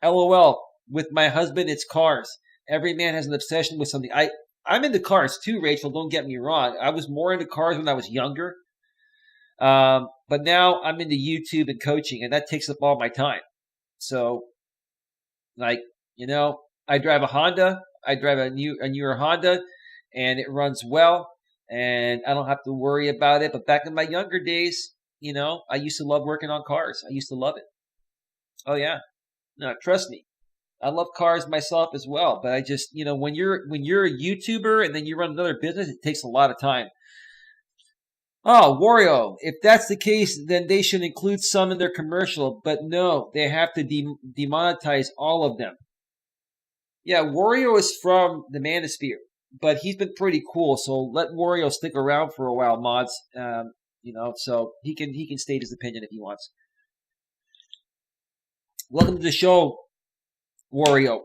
LOL. With my husband, it's cars. Every man has an obsession with something. I'm into cars too, Rachel. Don't get me wrong. I was more into cars when I was younger. But now I'm into YouTube and coaching, and that takes up all my time. So, I drive a Honda. I drive a newer Honda, and it runs well, and I don't have to worry about it. But back in my younger days, I used to love working on cars. I used to love it. Oh yeah. No, trust me. I love cars myself as well, but I just, when you're a YouTuber and then you run another business, it takes a lot of time. Oh, Wario, if that's the case, then they should include some in their commercial, but no, they have to demonetize all of them. Yeah, Wario is from the Manosphere, but he's been pretty cool, so let Wario stick around for a while, mods. So he can state his opinion if he wants. Welcome to the show, Wario.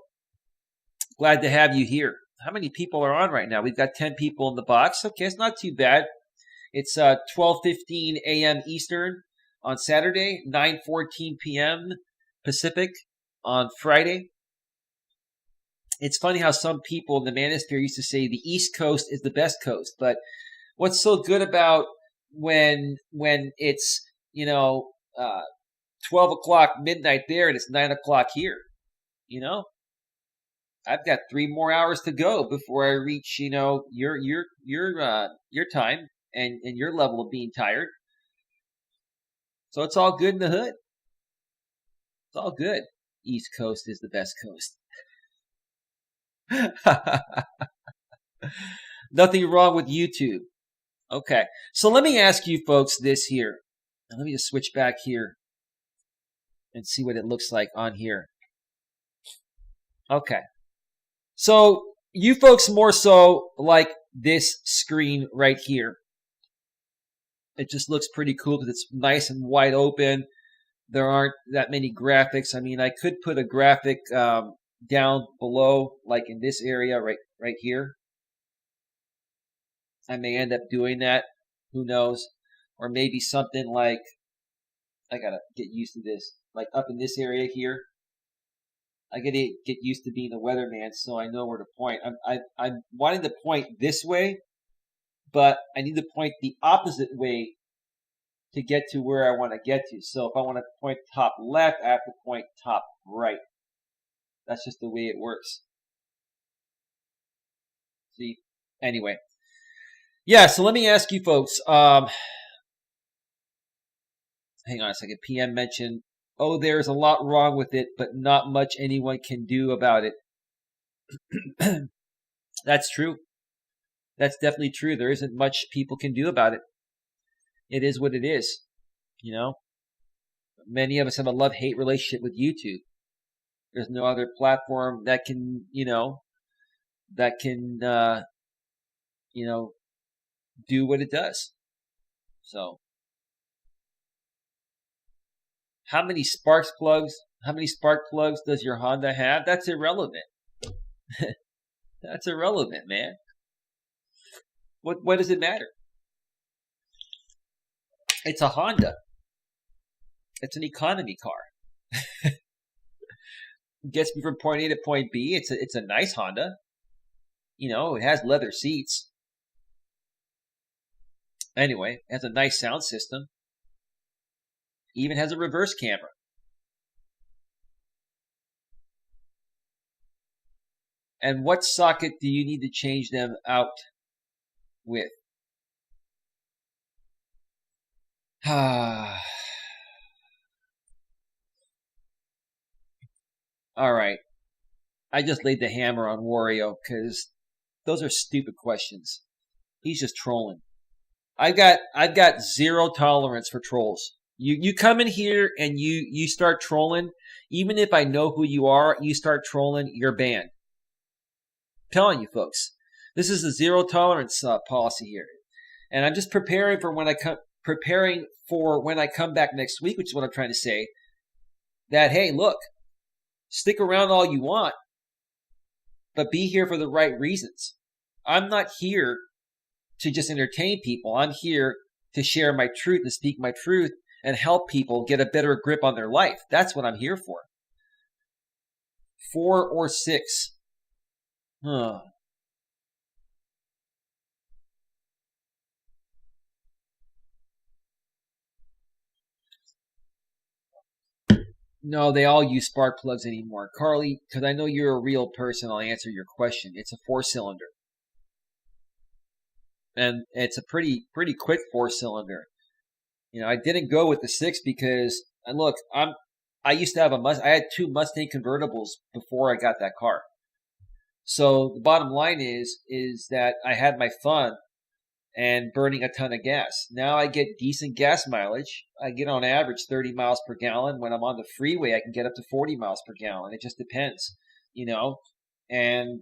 Glad to have you here. How many people are on right now? We've got 10 people in the box. Okay, it's not too bad. It's 12:15 a.m. Eastern on Saturday, 9:14 p.m. Pacific on Friday. It's funny how some people in the Manosphere used to say the East Coast is the best coast, but what's so good about when it's 12 o'clock midnight there and it's 9 o'clock here? I've got 3 more hours to go before I reach, your time and your level of being tired. So it's all good in the hood. It's all good. East Coast is the best coast. Nothing wrong with YouTube. Okay. So let me ask you folks this here. And let me just switch back here and see what it looks like on here. Okay. So you folks more so like this screen right here. It just looks pretty cool because it's nice and wide open. There aren't that many graphics. I mean, I could put a graphic down below, like in this area right here. I may end up doing that. Who knows? Or maybe something like, I gotta get used to this, like up in this area here. I gotta get used to being a weatherman so I know where to point. I'm wanting to point this way, but I need to point the opposite way to get to where I want to get to. So if I want to point top left, I have to point top right. That's just the way it works. See? Anyway. Yeah, so let me ask you folks. Hang on a second. PM mentioned, there's a lot wrong with it, but not much anyone can do about it. That's true. That's definitely true. There isn't much people can do about it. It is what it is. Many of us have a love-hate relationship with YouTube. There's no other platform that can, do what it does. So, how many sparks plugs How many spark plugs does your Honda have? That's irrelevant. That's irrelevant, man. What does it matter? It's a Honda. It's an economy car. Gets me from point A to point B. It's a nice Honda. You know, it has leather seats. Anyway, it has a nice sound system. Even has a reverse camera. And what socket do you need to change them out with? All right. I just laid the hammer on Wario because those are stupid questions. He's just trolling. I've got zero tolerance for trolls. You come in here and you start trolling, even if I know who you are, you start trolling, you're banned. I'm telling you folks, this is a zero tolerance policy here, and I'm just preparing for when I come back next week, which is what I'm trying to say. That hey, look, stick around all you want, but be here for the right reasons. I'm not here to just entertain people. I'm here to share my truth, to speak my truth, and help people get a better grip on their life. That's what I'm here for. 4 or 6. Huh. No, they all use spark plugs anymore. Carly, because I know you're a real person, I'll answer your question. It's a 4-cylinder. And it's a pretty quick 4-cylinder. You know, I didn't go with the 6 because, and look, I used to have I had 2 Mustang convertibles before I got that car. So the bottom line is that I had my fun and burning a ton of gas. Now I get decent gas mileage. I get on average 30 miles per gallon. When I'm on the freeway, I can get up to 40 miles per gallon. It just depends, you know. And,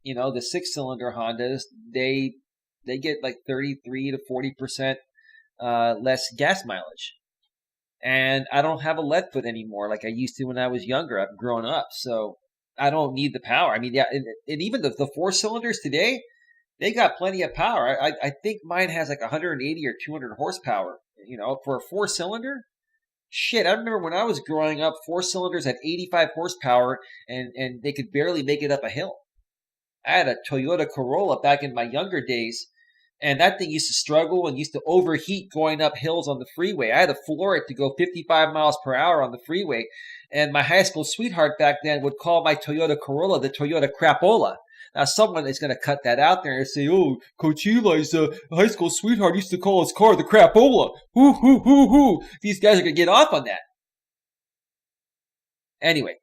you know, the 6-cylinder Hondas, they get like 33 to 40% less gas mileage. And I don't have a lead foot anymore like I used to when I was younger. I've grown up, so I don't need the power. I mean, yeah, and even the 4-cylinders today, they got plenty of power. I think mine has like 180 or 200 horsepower. You know, for a 4-cylinder, shit. I remember when I was growing up, 4-cylinders had 85 horsepower, and they could barely make it up a hill. I had a Toyota Corolla back in my younger days, and that thing used to struggle and used to overheat going up hills on the freeway. I had to floor it to go 55 miles per hour on the freeway. And my high school sweetheart back then would call my Toyota Corolla the Toyota Crapola. Now, someone is going to cut that out there and say, oh, Coach Eli's high school sweetheart used to call his car the Crapola. Hoo, hoo, hoo, hoo. These guys are going to get off on that. Anyway.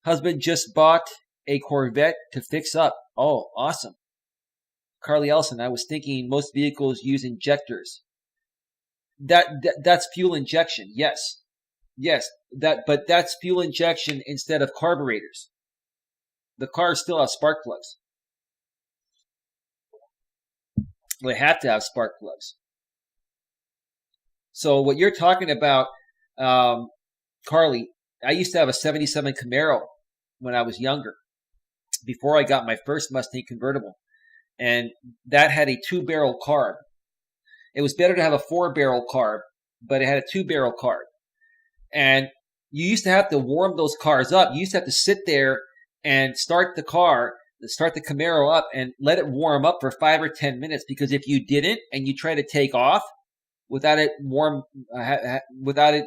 Husband just bought a Corvette to fix up. Oh, awesome. Carly Ellison, I was thinking most vehicles use injectors. That's fuel injection. Yes. But that's fuel injection instead of carburetors. The cars still have spark plugs. They have to have spark plugs. So what you're talking about, Carly, I used to have a 77 Camaro when I was younger, before I got my first Mustang convertible. And that had a 2-barrel carb. It was better to have a 4-barrel carb, but it had a 2-barrel carb. And you used to have to warm those cars up. You used to have to sit there and start the Camaro up and let it warm up for 5 or 10 minutes. Because if you didn't and you try to take off without it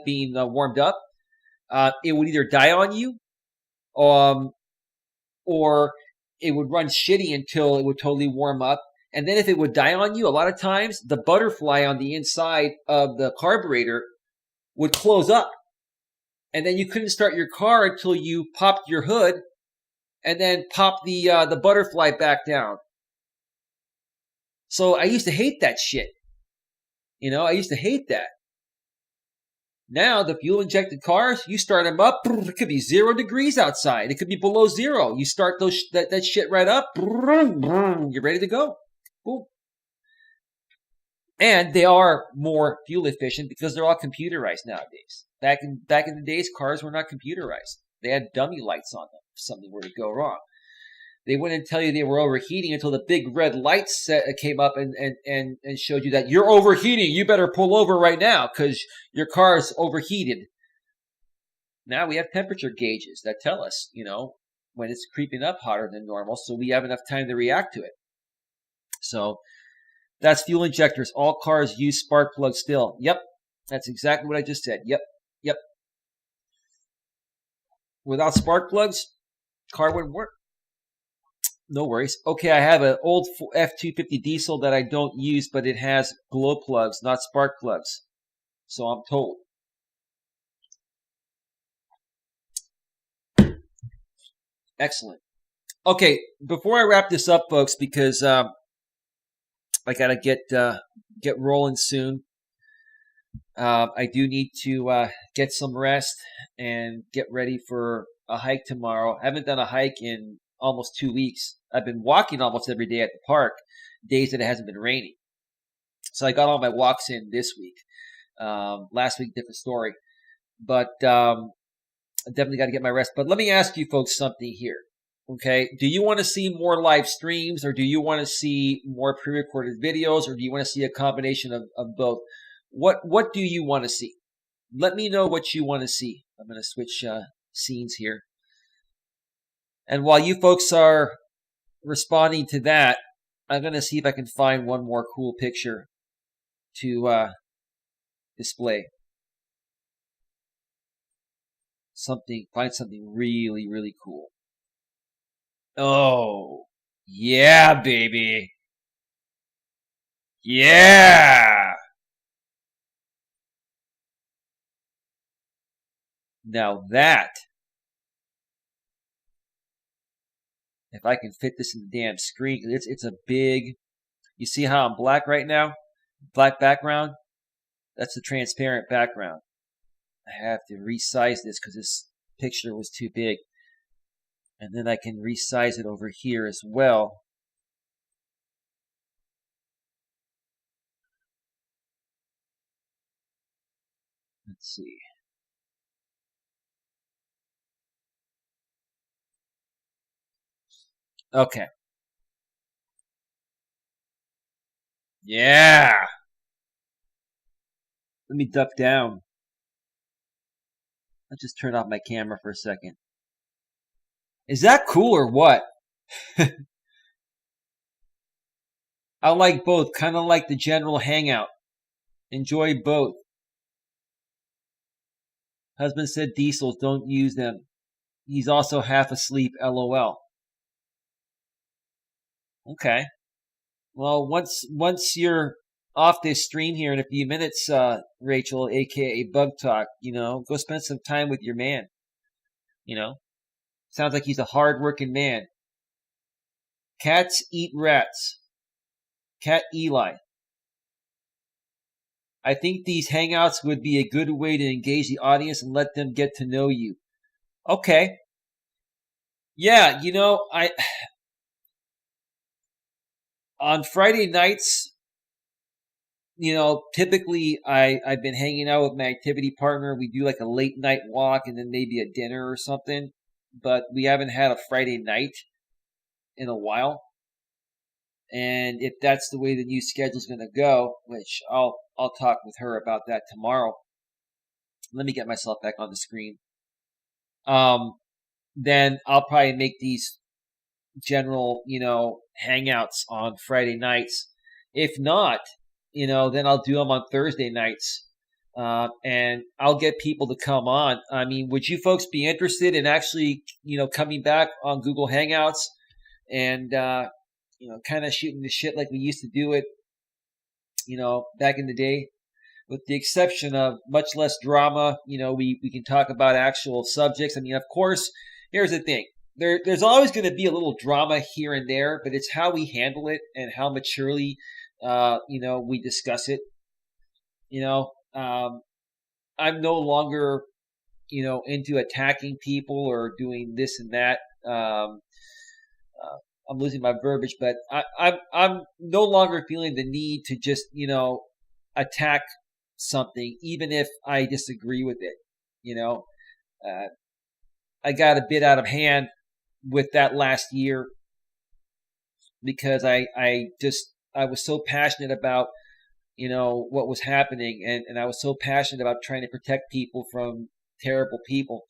being warmed up, it would either die on you, or it would run shitty until it would totally warm up. And then if it would die on you, a lot of times the butterfly on the inside of the carburetor would close up. And then you couldn't start your car until you popped your hood and then popped the butterfly back down. So I used to hate that shit. You know, I used to hate that. Now, the fuel-injected cars, you start them up, it could be 0 degrees outside. It could be below 0. You start that shit right up, you're ready to go. Boom. And they are more fuel efficient because they're all computerized nowadays. Back in the days, cars were not computerized. They had dummy lights on them if something were to go wrong. They wouldn't tell you they were overheating until the big red lights came up and showed you that you're overheating. You better pull over right now because your car's overheated. Now we have temperature gauges that tell us, when it's creeping up hotter than normal, so we have enough time to react to it. So that's fuel injectors. All cars use spark plugs still. Yep, that's exactly what I just said. Yep. Without spark plugs, car wouldn't work. No worries. Okay, I have an old F-250 diesel that I don't use, but it has glow plugs, not spark plugs. So I'm told. Excellent. Okay, before I wrap this up, folks, because I gotta get rolling soon. I do need to get some rest and get ready for a hike tomorrow. I haven't done a hike in almost 2 weeks. I've been walking almost every day at the park, days that it hasn't been raining. So I got all my walks in this week. Last week, different story. But I definitely got to get my rest. But let me ask you folks something here. Okay, do you want to see more live streams, or do you want to see more pre-recorded videos, or do you want to see a combination of both? What do you want to see? Let me know what you want to see. I'm going to switch scenes here. And while you folks are responding to that, I'm going to see if I can find one more cool picture to display. Find something really, really cool. Oh, yeah, baby. Yeah. Now that, if I can fit this in the damn screen, it's a big, you see how I'm black right now? Black background? That's the transparent background. I have to resize this because this picture was too big. And then I can resize it over here as well. Let's see. Okay. Yeah. Let me duck down. Let's just turn off my camera for a second. Is that cool or what? I like both. Kind of like the general hangout. Enjoy both. Husband said diesels, don't use them. He's also half asleep, LOL. Okay. Well, once you're off this stream here in a few minutes, Rachel, aka Bug Talk, go spend some time with your man. Sounds like he's a hard-working man. Cats eat rats. Cat Eli. I think these hangouts would be a good way to engage the audience and let them get to know you. Okay. Yeah, on Friday nights, typically I've been hanging out with my activity partner. We do like a late night walk and then maybe a dinner or something. But we haven't had a Friday night in a while. And if that's the way the new schedule is going to go, which I'll talk with her about that tomorrow. Let me get myself back on the screen. Then I'll probably make these general, hangouts on Friday nights. If not, then I'll do them on Thursday nights. And I'll get people to come on. I mean, would you folks be interested in actually, coming back on Google Hangouts and, kind of shooting the shit like we used to do it, back in the day? With the exception of much less drama, we can talk about actual subjects. I mean, of course, here's the thing. There's always going to be a little drama here and there, but it's how we handle it and how maturely, we discuss it. I'm no longer, into attacking people or doing this and that. I'm losing my verbiage, but I'm no longer feeling the need to just, attack something, even if I disagree with it. You know, I got a bit out of hand with that last year because I was so passionate about, what was happening, and I was so passionate about trying to protect people from terrible people.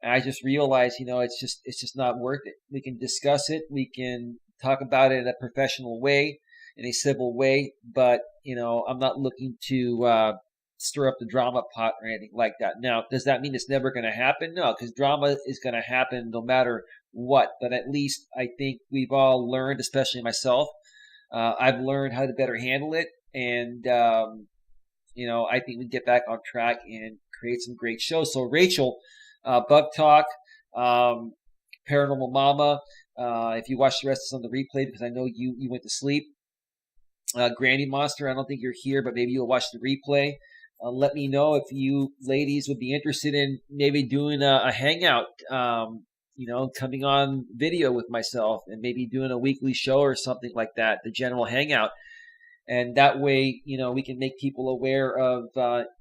And I just realized, it's just not worth it. We can discuss it, we can talk about it in a professional way, in a civil way, but I'm not looking to stir up the drama pot or anything like that. Now, does that mean it's never going to happen? No, because drama is going to happen no matter what. But at least I think we've all learned, especially myself. I've learned how to better handle it, and I think we get back on track and create some great shows. So Rachel, Bug Talk, Paranormal Mama. If you watch the rest of the replay, because I know you went to sleep. Granny Monster, I don't think you're here, but maybe you'll watch the replay. Let me know if you ladies would be interested in maybe doing a hangout, coming on video with myself and maybe doing a weekly show or something like that, the general hangout. And that way, we can make people aware of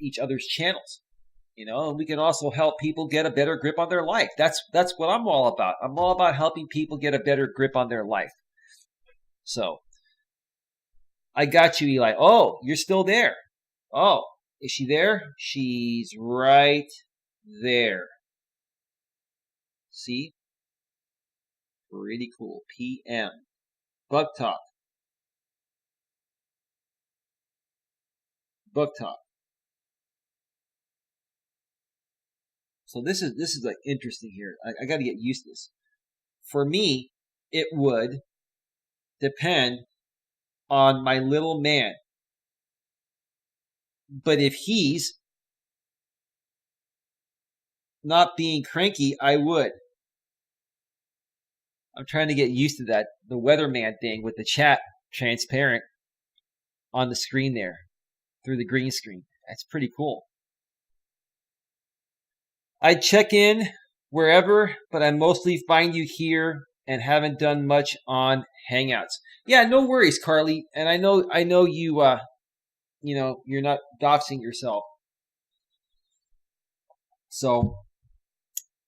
each other's channels, and we can also help people get a better grip on their life. That's what I'm all about. I'm all about helping people get a better grip on their life. So I got you, Eli. Oh, you're still there. Oh, is she there? She's right there. See? Pretty cool. PM. Bug Talk. Bug Talk. So this is like interesting here. I got to get used to this. For me, it would depend on my little man. But if he's not being cranky, I would. I'm trying to get used to that, the weatherman thing with the chat transparent on the screen there through the green screen. That's pretty cool. I check in wherever, but I mostly find you here and haven't done much on Hangouts. Yeah, no worries, Carly. And I know you you're not doxing yourself. So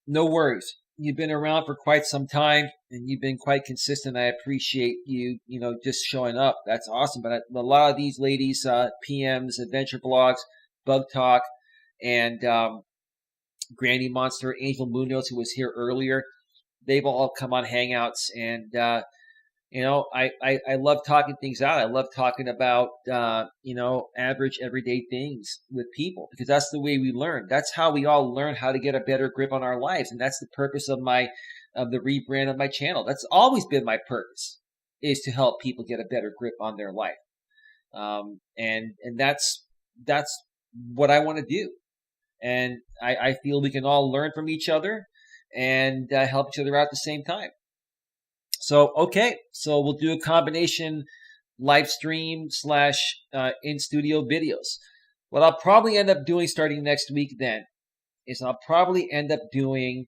no worries. You've been around for quite some time and you've been quite consistent. I appreciate you, just showing up. That's awesome. But a lot of these ladies, PMs, adventure blogs, Bug Talk, and Granny Monster, Angel Munoz, who was here earlier, they've all come on Hangouts, and I love talking things out. I love talking about average everyday things with people, because that's the way we learn. That's how we all learn how to get a better grip on our lives, and that's the purpose of the rebrand of my channel. That's always been my purpose, is to help people get a better grip on their life, and that's what I want to do. And I feel we can all learn from each other and help each other out at the same time. So, okay. So we'll do a combination live stream / in-studio videos. What I'll probably end up doing starting next week then is I'll probably end up doing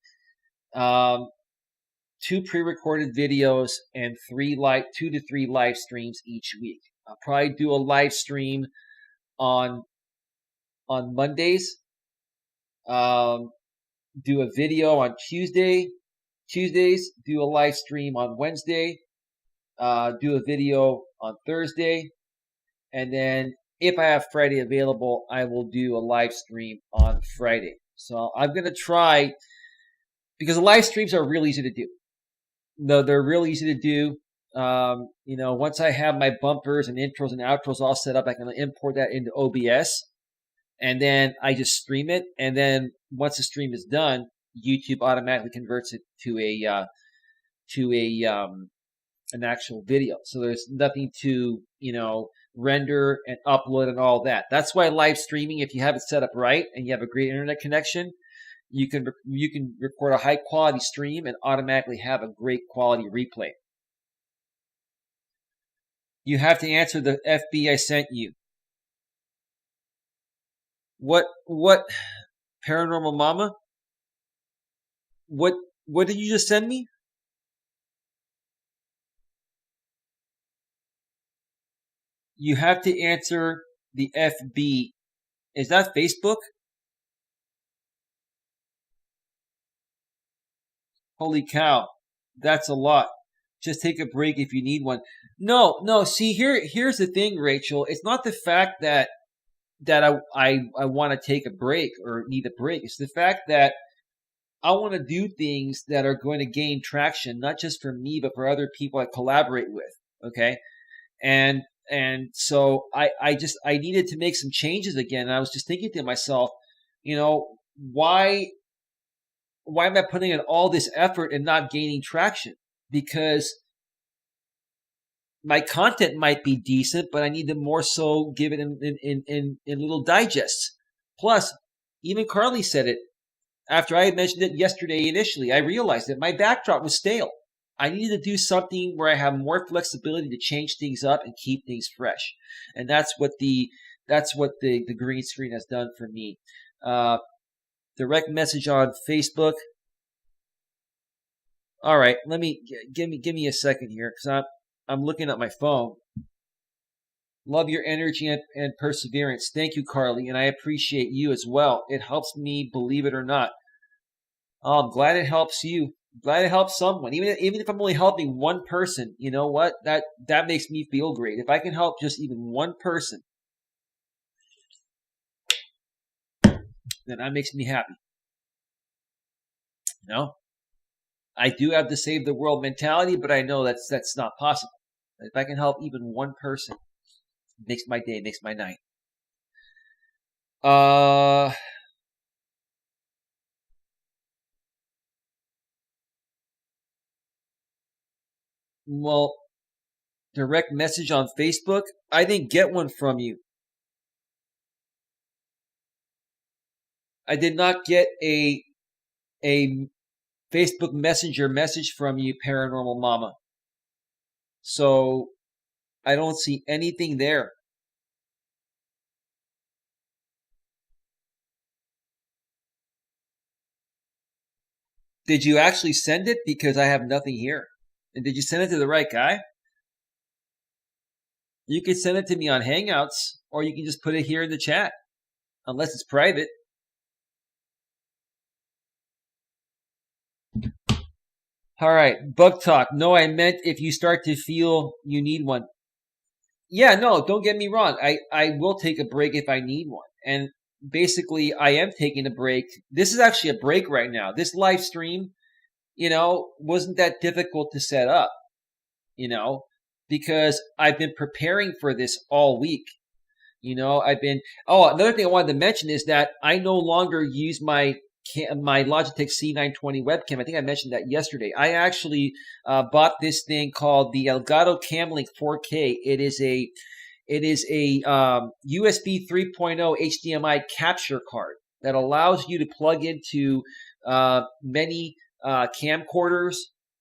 2 pre-recorded videos and 2 to 3 live streams each week. I'll probably do a live stream on Mondays. Do a video on Tuesdays, do a live stream on Wednesday, do a video on Thursday, and then if I have Friday available, I will do a live stream on Friday. So I'm going to try, because the live streams are real easy to do. No, they're real easy to do. Once I have my bumpers and intros and outros all set up, I can import that into OBS. And then I just stream it. And then once the stream is done, YouTube automatically converts it to an actual video. So there's nothing to, render and upload and all that. That's why live streaming, if you have it set up right and you have a great internet connection, you can record a high quality stream and automatically have a great quality replay. You have to answer the FB I sent you. What Paranormal Mama? What did you just send me? You have to answer the FB. Is that Facebook? Holy cow. That's a lot. Just take a break if you need one. No, no. See, here's the thing, Rachel. It's not the fact that I want to take a break or need a break. It's the fact that I want to do things that are going to gain traction, not just for me, but for other people I collaborate with. Okay. And, and so I needed to make some changes again. And I was just thinking to myself, you know, why am I putting in all this effort and not gaining traction? Because my content might be decent, but I need to more so give it in little digests. Plus, even Carly said it after I had mentioned it yesterday initially. I realized that my backdrop was stale. I needed to do something where I have more flexibility to change things up and keep things fresh. And that's what the green screen has done for me. Direct message on Facebook. All right, give me a second here because I'm looking at my phone. Love your energy and perseverance. Thank you, Carly, and I appreciate you as well. It helps me, believe it or not. I'm glad it helps you. Glad it helps someone. Even if I'm only helping one person, you know what? That makes me feel great. If I can help just even one person, then that makes me happy. You know? I do have the save the world mentality, but I know that's not possible. If I can help even one person, it makes my day, makes my night. Well, direct message on Facebook. I didn't get one from you. I did not get a Facebook Messenger message from you, Paranormal Mama. So I don't see anything there. Did you actually send it? Because I have nothing here. And did you send it to the right guy? You can send it to me on Hangouts, or you can just put it here in the chat, unless it's private. All right, Bug Talk. No, I meant if you start to feel you need one. Yeah, no, don't get me wrong. I will take a break if I need one. And basically, I am taking a break. This is actually a break right now. This live stream, wasn't that difficult to set up, because I've been preparing for this all week. Another thing I wanted to mention is that I no longer use my Logitech C920 webcam. I think I mentioned that yesterday. I actually bought this thing called the Elgato Camlink 4K. It is a USB 3.0 HDMI capture card that allows you to plug into many camcorders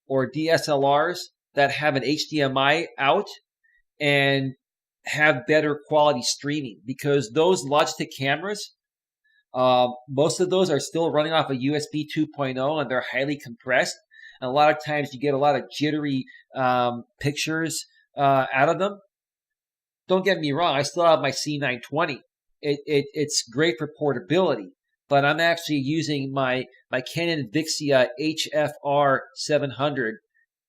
or DSLRs that have an HDMI out and have better quality streaming, because those Logitech cameras, most of those are still running off a USB 2.0 and they're highly compressed. And a lot of times you get a lot of jittery pictures out of them. Don't get me wrong, I still have my C920. It's great for portability, but I'm actually using my Canon Vixia HFR 700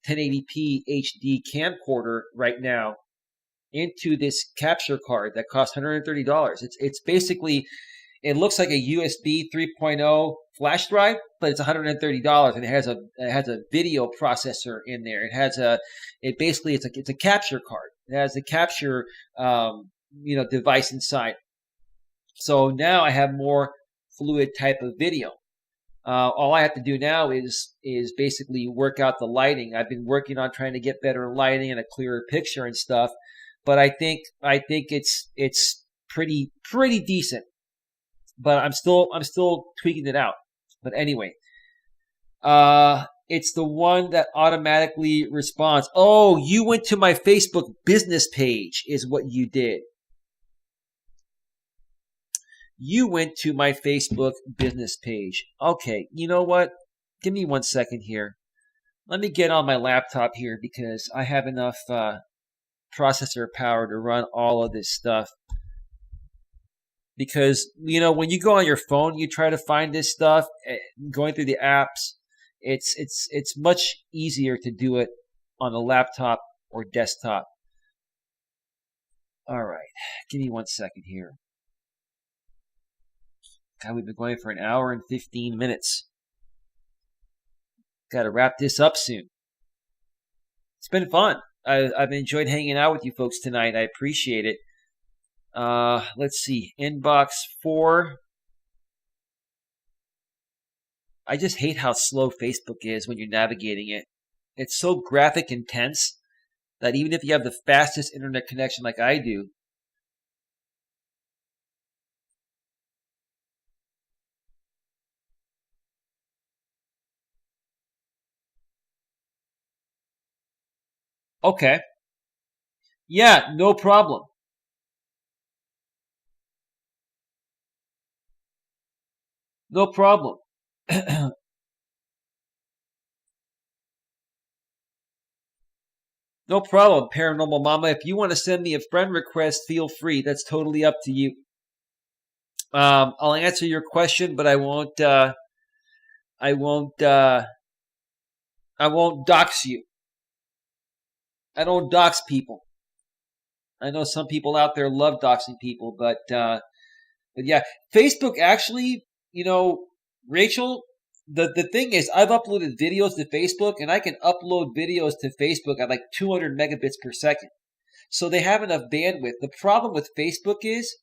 1080p HD camcorder right now into this capture card that costs $130. It's basically, it looks like a USB 3.0 flash drive, but it's $130, and it has a video processor in there. It's a capture card. It has a capture device inside. So now I have more fluid type of video. All I have to do now is basically work out the lighting. I've been working on trying to get better lighting and a clearer picture and stuff, but I think it's pretty decent. But I'm still tweaking it out. But anyway, it's the one that automatically responds. Oh, you went to my Facebook business page is what you did. You went to my Facebook business page. Okay, you know what? Give me 1 second here. Let me get on my laptop here because I have enough processor power to run all of this stuff. because when you go on your phone, you try to find this stuff, going through the apps. It's much easier to do it on a laptop or desktop. All right, give me 1 second here. God, we've been going for an hour and 15 minutes. Got to wrap this up soon. It's been fun. I've enjoyed hanging out with you folks tonight. I appreciate it. Let's see. Inbox 4. I just hate how slow Facebook is when you're navigating it. It's so graphic intense that even if you have the fastest internet connection like I do, okay. Yeah, no problem. No problem. No problem, Paranormal Mama. If you want to send me a friend request, feel free. That's totally up to you. I'll answer your question, but I won't. I won't. I won't dox you. I don't dox people. I know some people out there love doxing people, but yeah, Facebook actually, Rachel. The thing is, I've uploaded videos to Facebook, and I can upload videos to Facebook at like 200 megabits per second. So they have enough bandwidth. The problem with Facebook is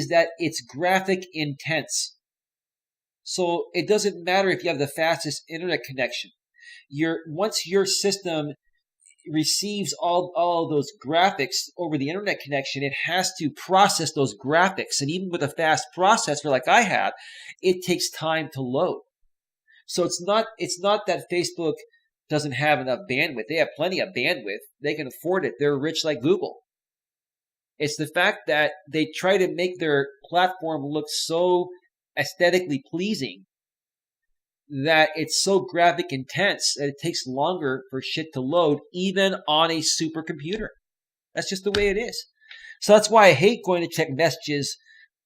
that it's graphic intense. So it doesn't matter if you have the fastest internet connection. Once your system receives all those graphics over the internet connection, it has to process those graphics. And even with a fast processor like I have, it takes time to load. So it's not that Facebook doesn't have enough bandwidth. They have plenty of bandwidth. They can afford it. They're rich like Google. It's the fact that they try to make their platform look so aesthetically pleasing that it's so graphic intense that it takes longer for shit to load, even on a supercomputer. That's just the way it is. So that's why I hate going to check messages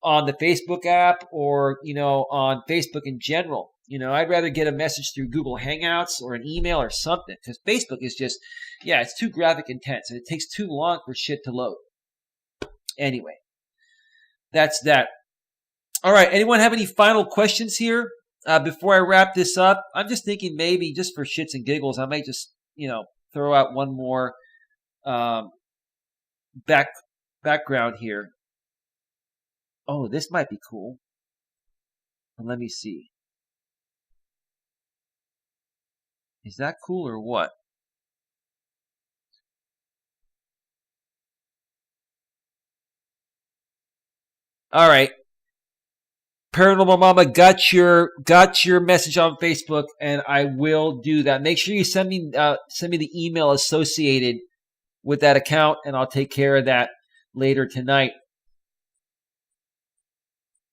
on the Facebook app or, on Facebook in general. I'd rather get a message through Google Hangouts or an email or something, because Facebook is just, it's too graphic intense and it takes too long for shit to load. Anyway, that's that. All right. Anyone have any final questions here before I wrap this up? I'm just thinking maybe just for shits and giggles, I might just, throw out one more background here. Oh, this might be cool. Let me see. Is that cool or what? All right. Paranormal Mama got your message on Facebook, and I will do that. Make sure you send me the email associated with that account, and I'll take care of that later tonight.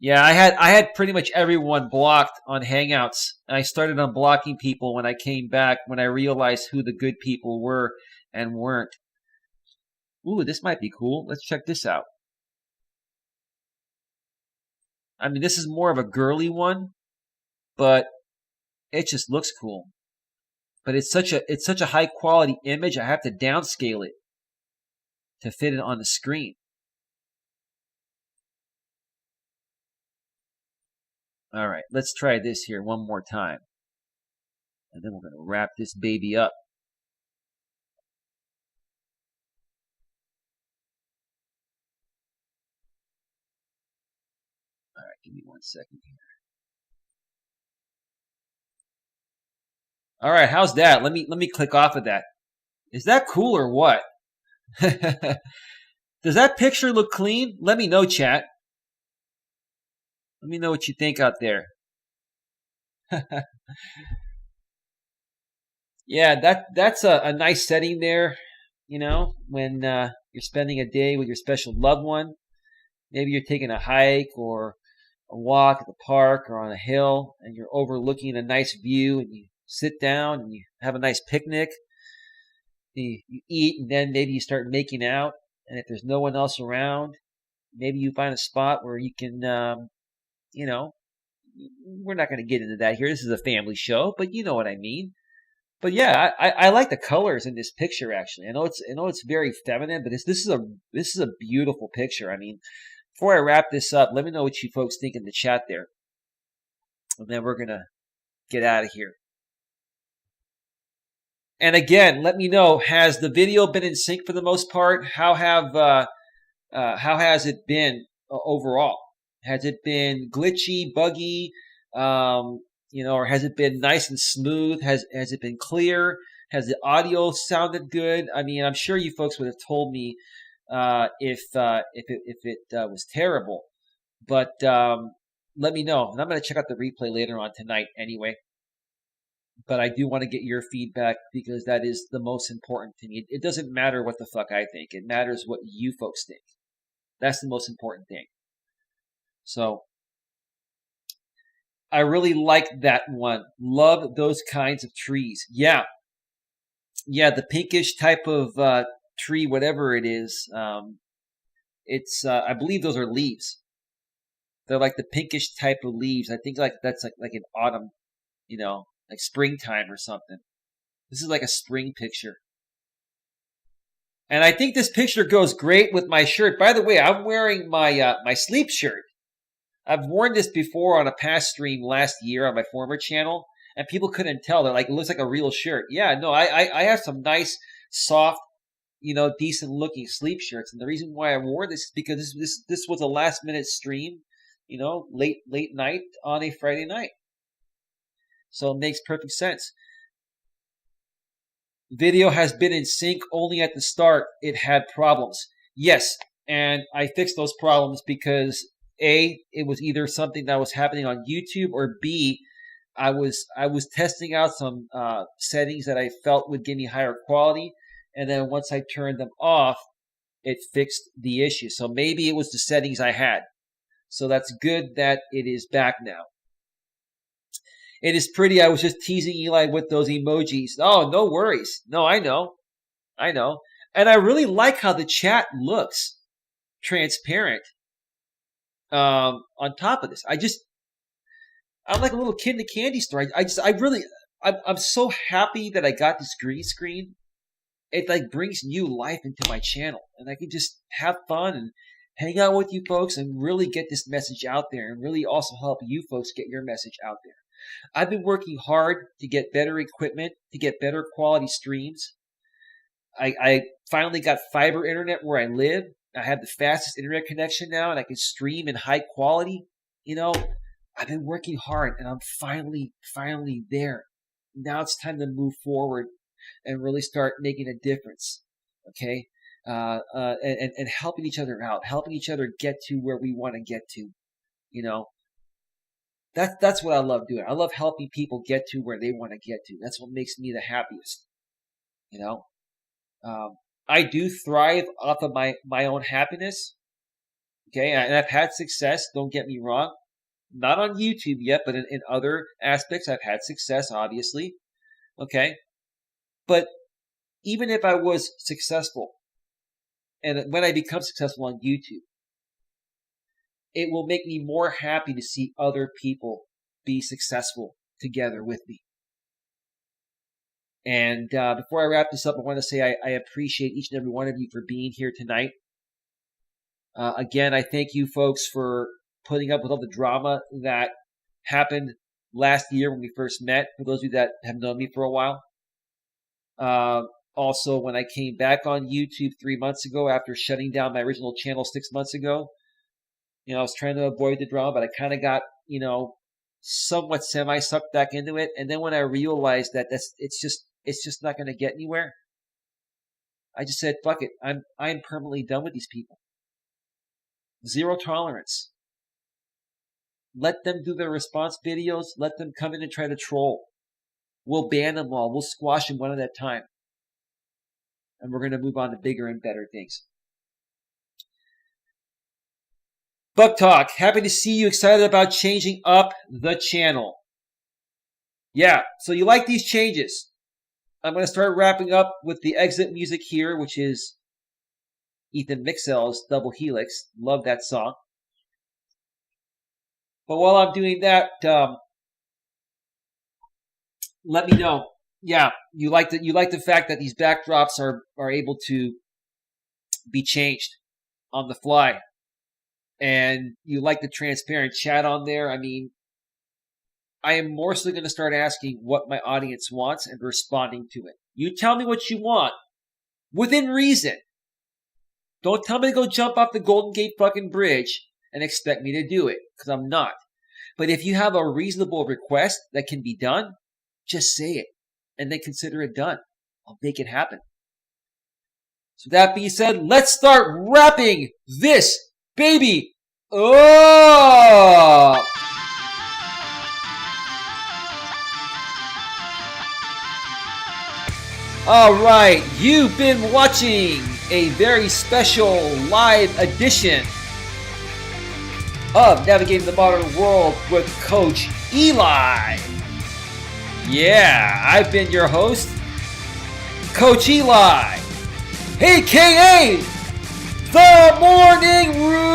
Yeah, I had pretty much everyone blocked on Hangouts, and I started unblocking people when I came back, when I realized who the good people were and weren't. Ooh, this might be cool. Let's check this out. I mean, this is more of a girly one, but it just looks cool. But it's such a high quality image, I have to downscale it to fit it on the screen. All right, let's try this here one more time. And then we're going to wrap this baby up. All right, give me 1 second here. All right, how's that? Let me click off of that. Is that cool or what? Does that picture look clean? Let me know, chat. Let me know what you think out there. Yeah, that's a nice setting there. When you're spending a day with your special loved one. Maybe you're taking a hike or a walk at the park or on a hill, and you're overlooking a nice view, and you sit down and you have a nice picnic. You eat, and then maybe you start making out. And if there's no one else around, maybe you find a spot where you can, you know, we're not going to get into that here. This is a family show, but you know what I mean. But yeah, I like the colors in this picture. Actually, I know it's very feminine, but this is a beautiful picture. I mean, before I wrap this up, let me know what you folks think in the chat there, and then we're gonna get out of here. And again, let me know, has the video been in sync for the most part? How has it been overall? Has it been glitchy, buggy, or has it been nice and smooth? Has it been clear? Has the audio sounded good? I mean, I'm sure you folks would have told me if it was terrible, but let me know, and I'm going to check out the replay later on tonight anyway. But I do want to get your feedback because that is the most important to me. It doesn't matter what the fuck I think. It matters what you folks think. That's the most important thing. So I really like that one. Love those kinds of trees. Yeah, the pinkish type of tree, whatever it is. It's I believe those are leaves. They're like the pinkish type of leaves. I think that's like an autumn, like springtime or something. This is like a spring picture. And I think this picture goes great with my shirt. By the way, I'm wearing my my sleep shirt. I've worn this before on a past stream last year on my former channel, and people couldn't tell. They're like, it looks like a real shirt. Yeah, no, I have some nice, soft, decent looking sleep shirts. And the reason why I wore this is because this was a last minute stream, late night on a Friday night. So it makes perfect sense. Video has been in sync only at the start. It had problems. Yes, and I fixed those problems because A, it was either something that was happening on YouTube, or B, I was testing out some settings that I felt would give me higher quality, and then once I turned them off, it fixed the issue. So maybe it was the settings I had. So that's good that it is back now. It is pretty. I was just teasing Eli with those emojis. Oh, no worries. No, I know. And I really like how the chat looks transparent on top of this. I'm like a little kid in a candy store. I'm so happy that I got this green screen. It like brings new life into my channel, and I can just have fun and hang out with you folks and really get this message out there, and really also help you folks get your message out there. I've been working hard to get better equipment, to get better quality streams. I finally got fiber internet where I live. I have the fastest internet connection now, and I can stream in high quality. I've been working hard, and I'm finally there. Now it's time to move forward and really start making a difference. Okay, and helping each other out, helping each other get to where we want to get to. That's what I love doing. I love helping people get to where they want to get to. That's what makes me the happiest. I do thrive off of my own happiness. Okay, and I've had success. Don't get me wrong. Not on YouTube yet, but in other aspects, I've had success, obviously. Okay, but even if I was successful, and when I become successful on YouTube, it will make me more happy to see other people be successful together with me. And before I wrap this up, I want to say I appreciate each and every one of you for being here tonight. Again, I thank you folks for putting up with all the drama that happened last year when we first met, for those of you that have known me for a while. Also, when I came back on YouTube 3 months ago after shutting down my original channel 6 months ago, I was trying to avoid the drama, but I kind of got, somewhat semi-sucked back into it. And then when I realized that it's just not going to get anywhere, I just said, fuck it. I'm permanently done with these people. Zero tolerance. Let them do their response videos. Let them come in and try to troll. We'll ban them all. We'll squash them one at a time. And we're going to move on to bigger and better things. Buck Talk, happy to see you excited about changing up the channel. Yeah, so you like these changes. I'm going to start wrapping up with the exit music here, which is, Ethan Mixell's Double Helix. Love that song. But while I'm doing that, let me know. Yeah, you like the fact that these backdrops are able to be changed on the fly, and you like the transparent chat on there. I mean, I am more so going to start asking what my audience wants and responding to it. You tell me what you want within reason. Don't tell me to go jump off the Golden Gate fucking bridge and expect me to do it, because I'm not. But if you have a reasonable request that can be done, just say it and then consider it done. I'll make it happen. So that being said, let's start wrapping this baby up. All right, you've been watching a very special live edition of Navigating the Modern World with Coach Eli. Yeah, I've been your host, Coach Eli, aka the Morning Rooster.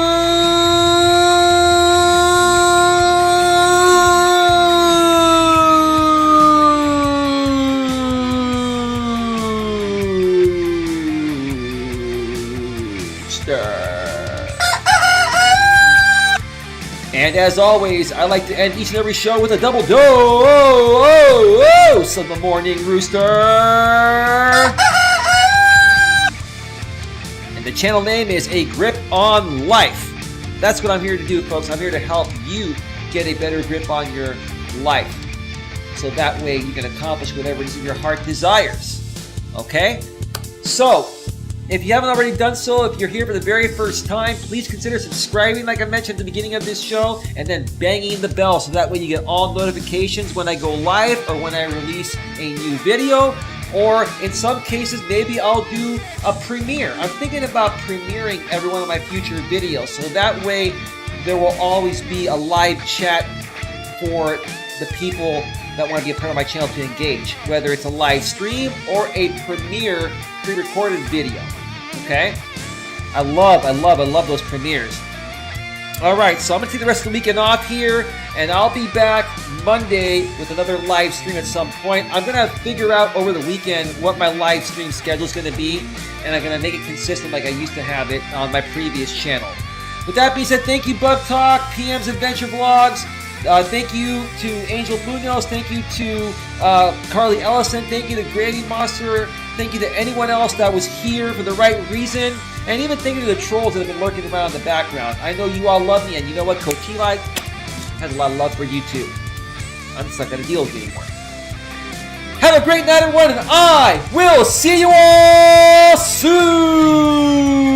And as always, I like to end each and every show with a double dose of the Morning Rooster. And the channel name is A Grip on Life. That's what I'm here to do, folks. I'm here to help you get a better grip on your life, so that way you can accomplish whatever it is your heart desires. Okay? So, if you haven't already done so, if you're here for the very first time, please consider subscribing like I mentioned at the beginning of this show, and then banging the bell so that way you get all notifications when I go live or when I release a new video. Or in some cases, maybe I'll do a premiere. I'm thinking about premiering every one of my future videos, so that way there will always be a live chat for the people that want to be a part of my channel to engage, whether it's a live stream or a premiere pre-recorded video. Okay? I love those premieres. Alright, so I'm going to take the rest of the weekend off here, and I'll be back Monday with another live stream at some point. I'm going to figure out over the weekend what my live stream schedule is going to be, and I'm going to make it consistent like I used to have it on my previous channel. With that being said, thank you Bug Talk, PM's Adventure Vlogs. Thank you to Angel Munoz. Thank you to Carly Ellison. Thank you to Granny Monster. Thank you to anyone else that was here for the right reason. And even thank you to the trolls that have been lurking around in the background. I know you all love me, and you know what? Coach Eli has a lot of love for you too. I'm just not going to deal with you anymore. Have a great night, everyone, and I will see you all soon!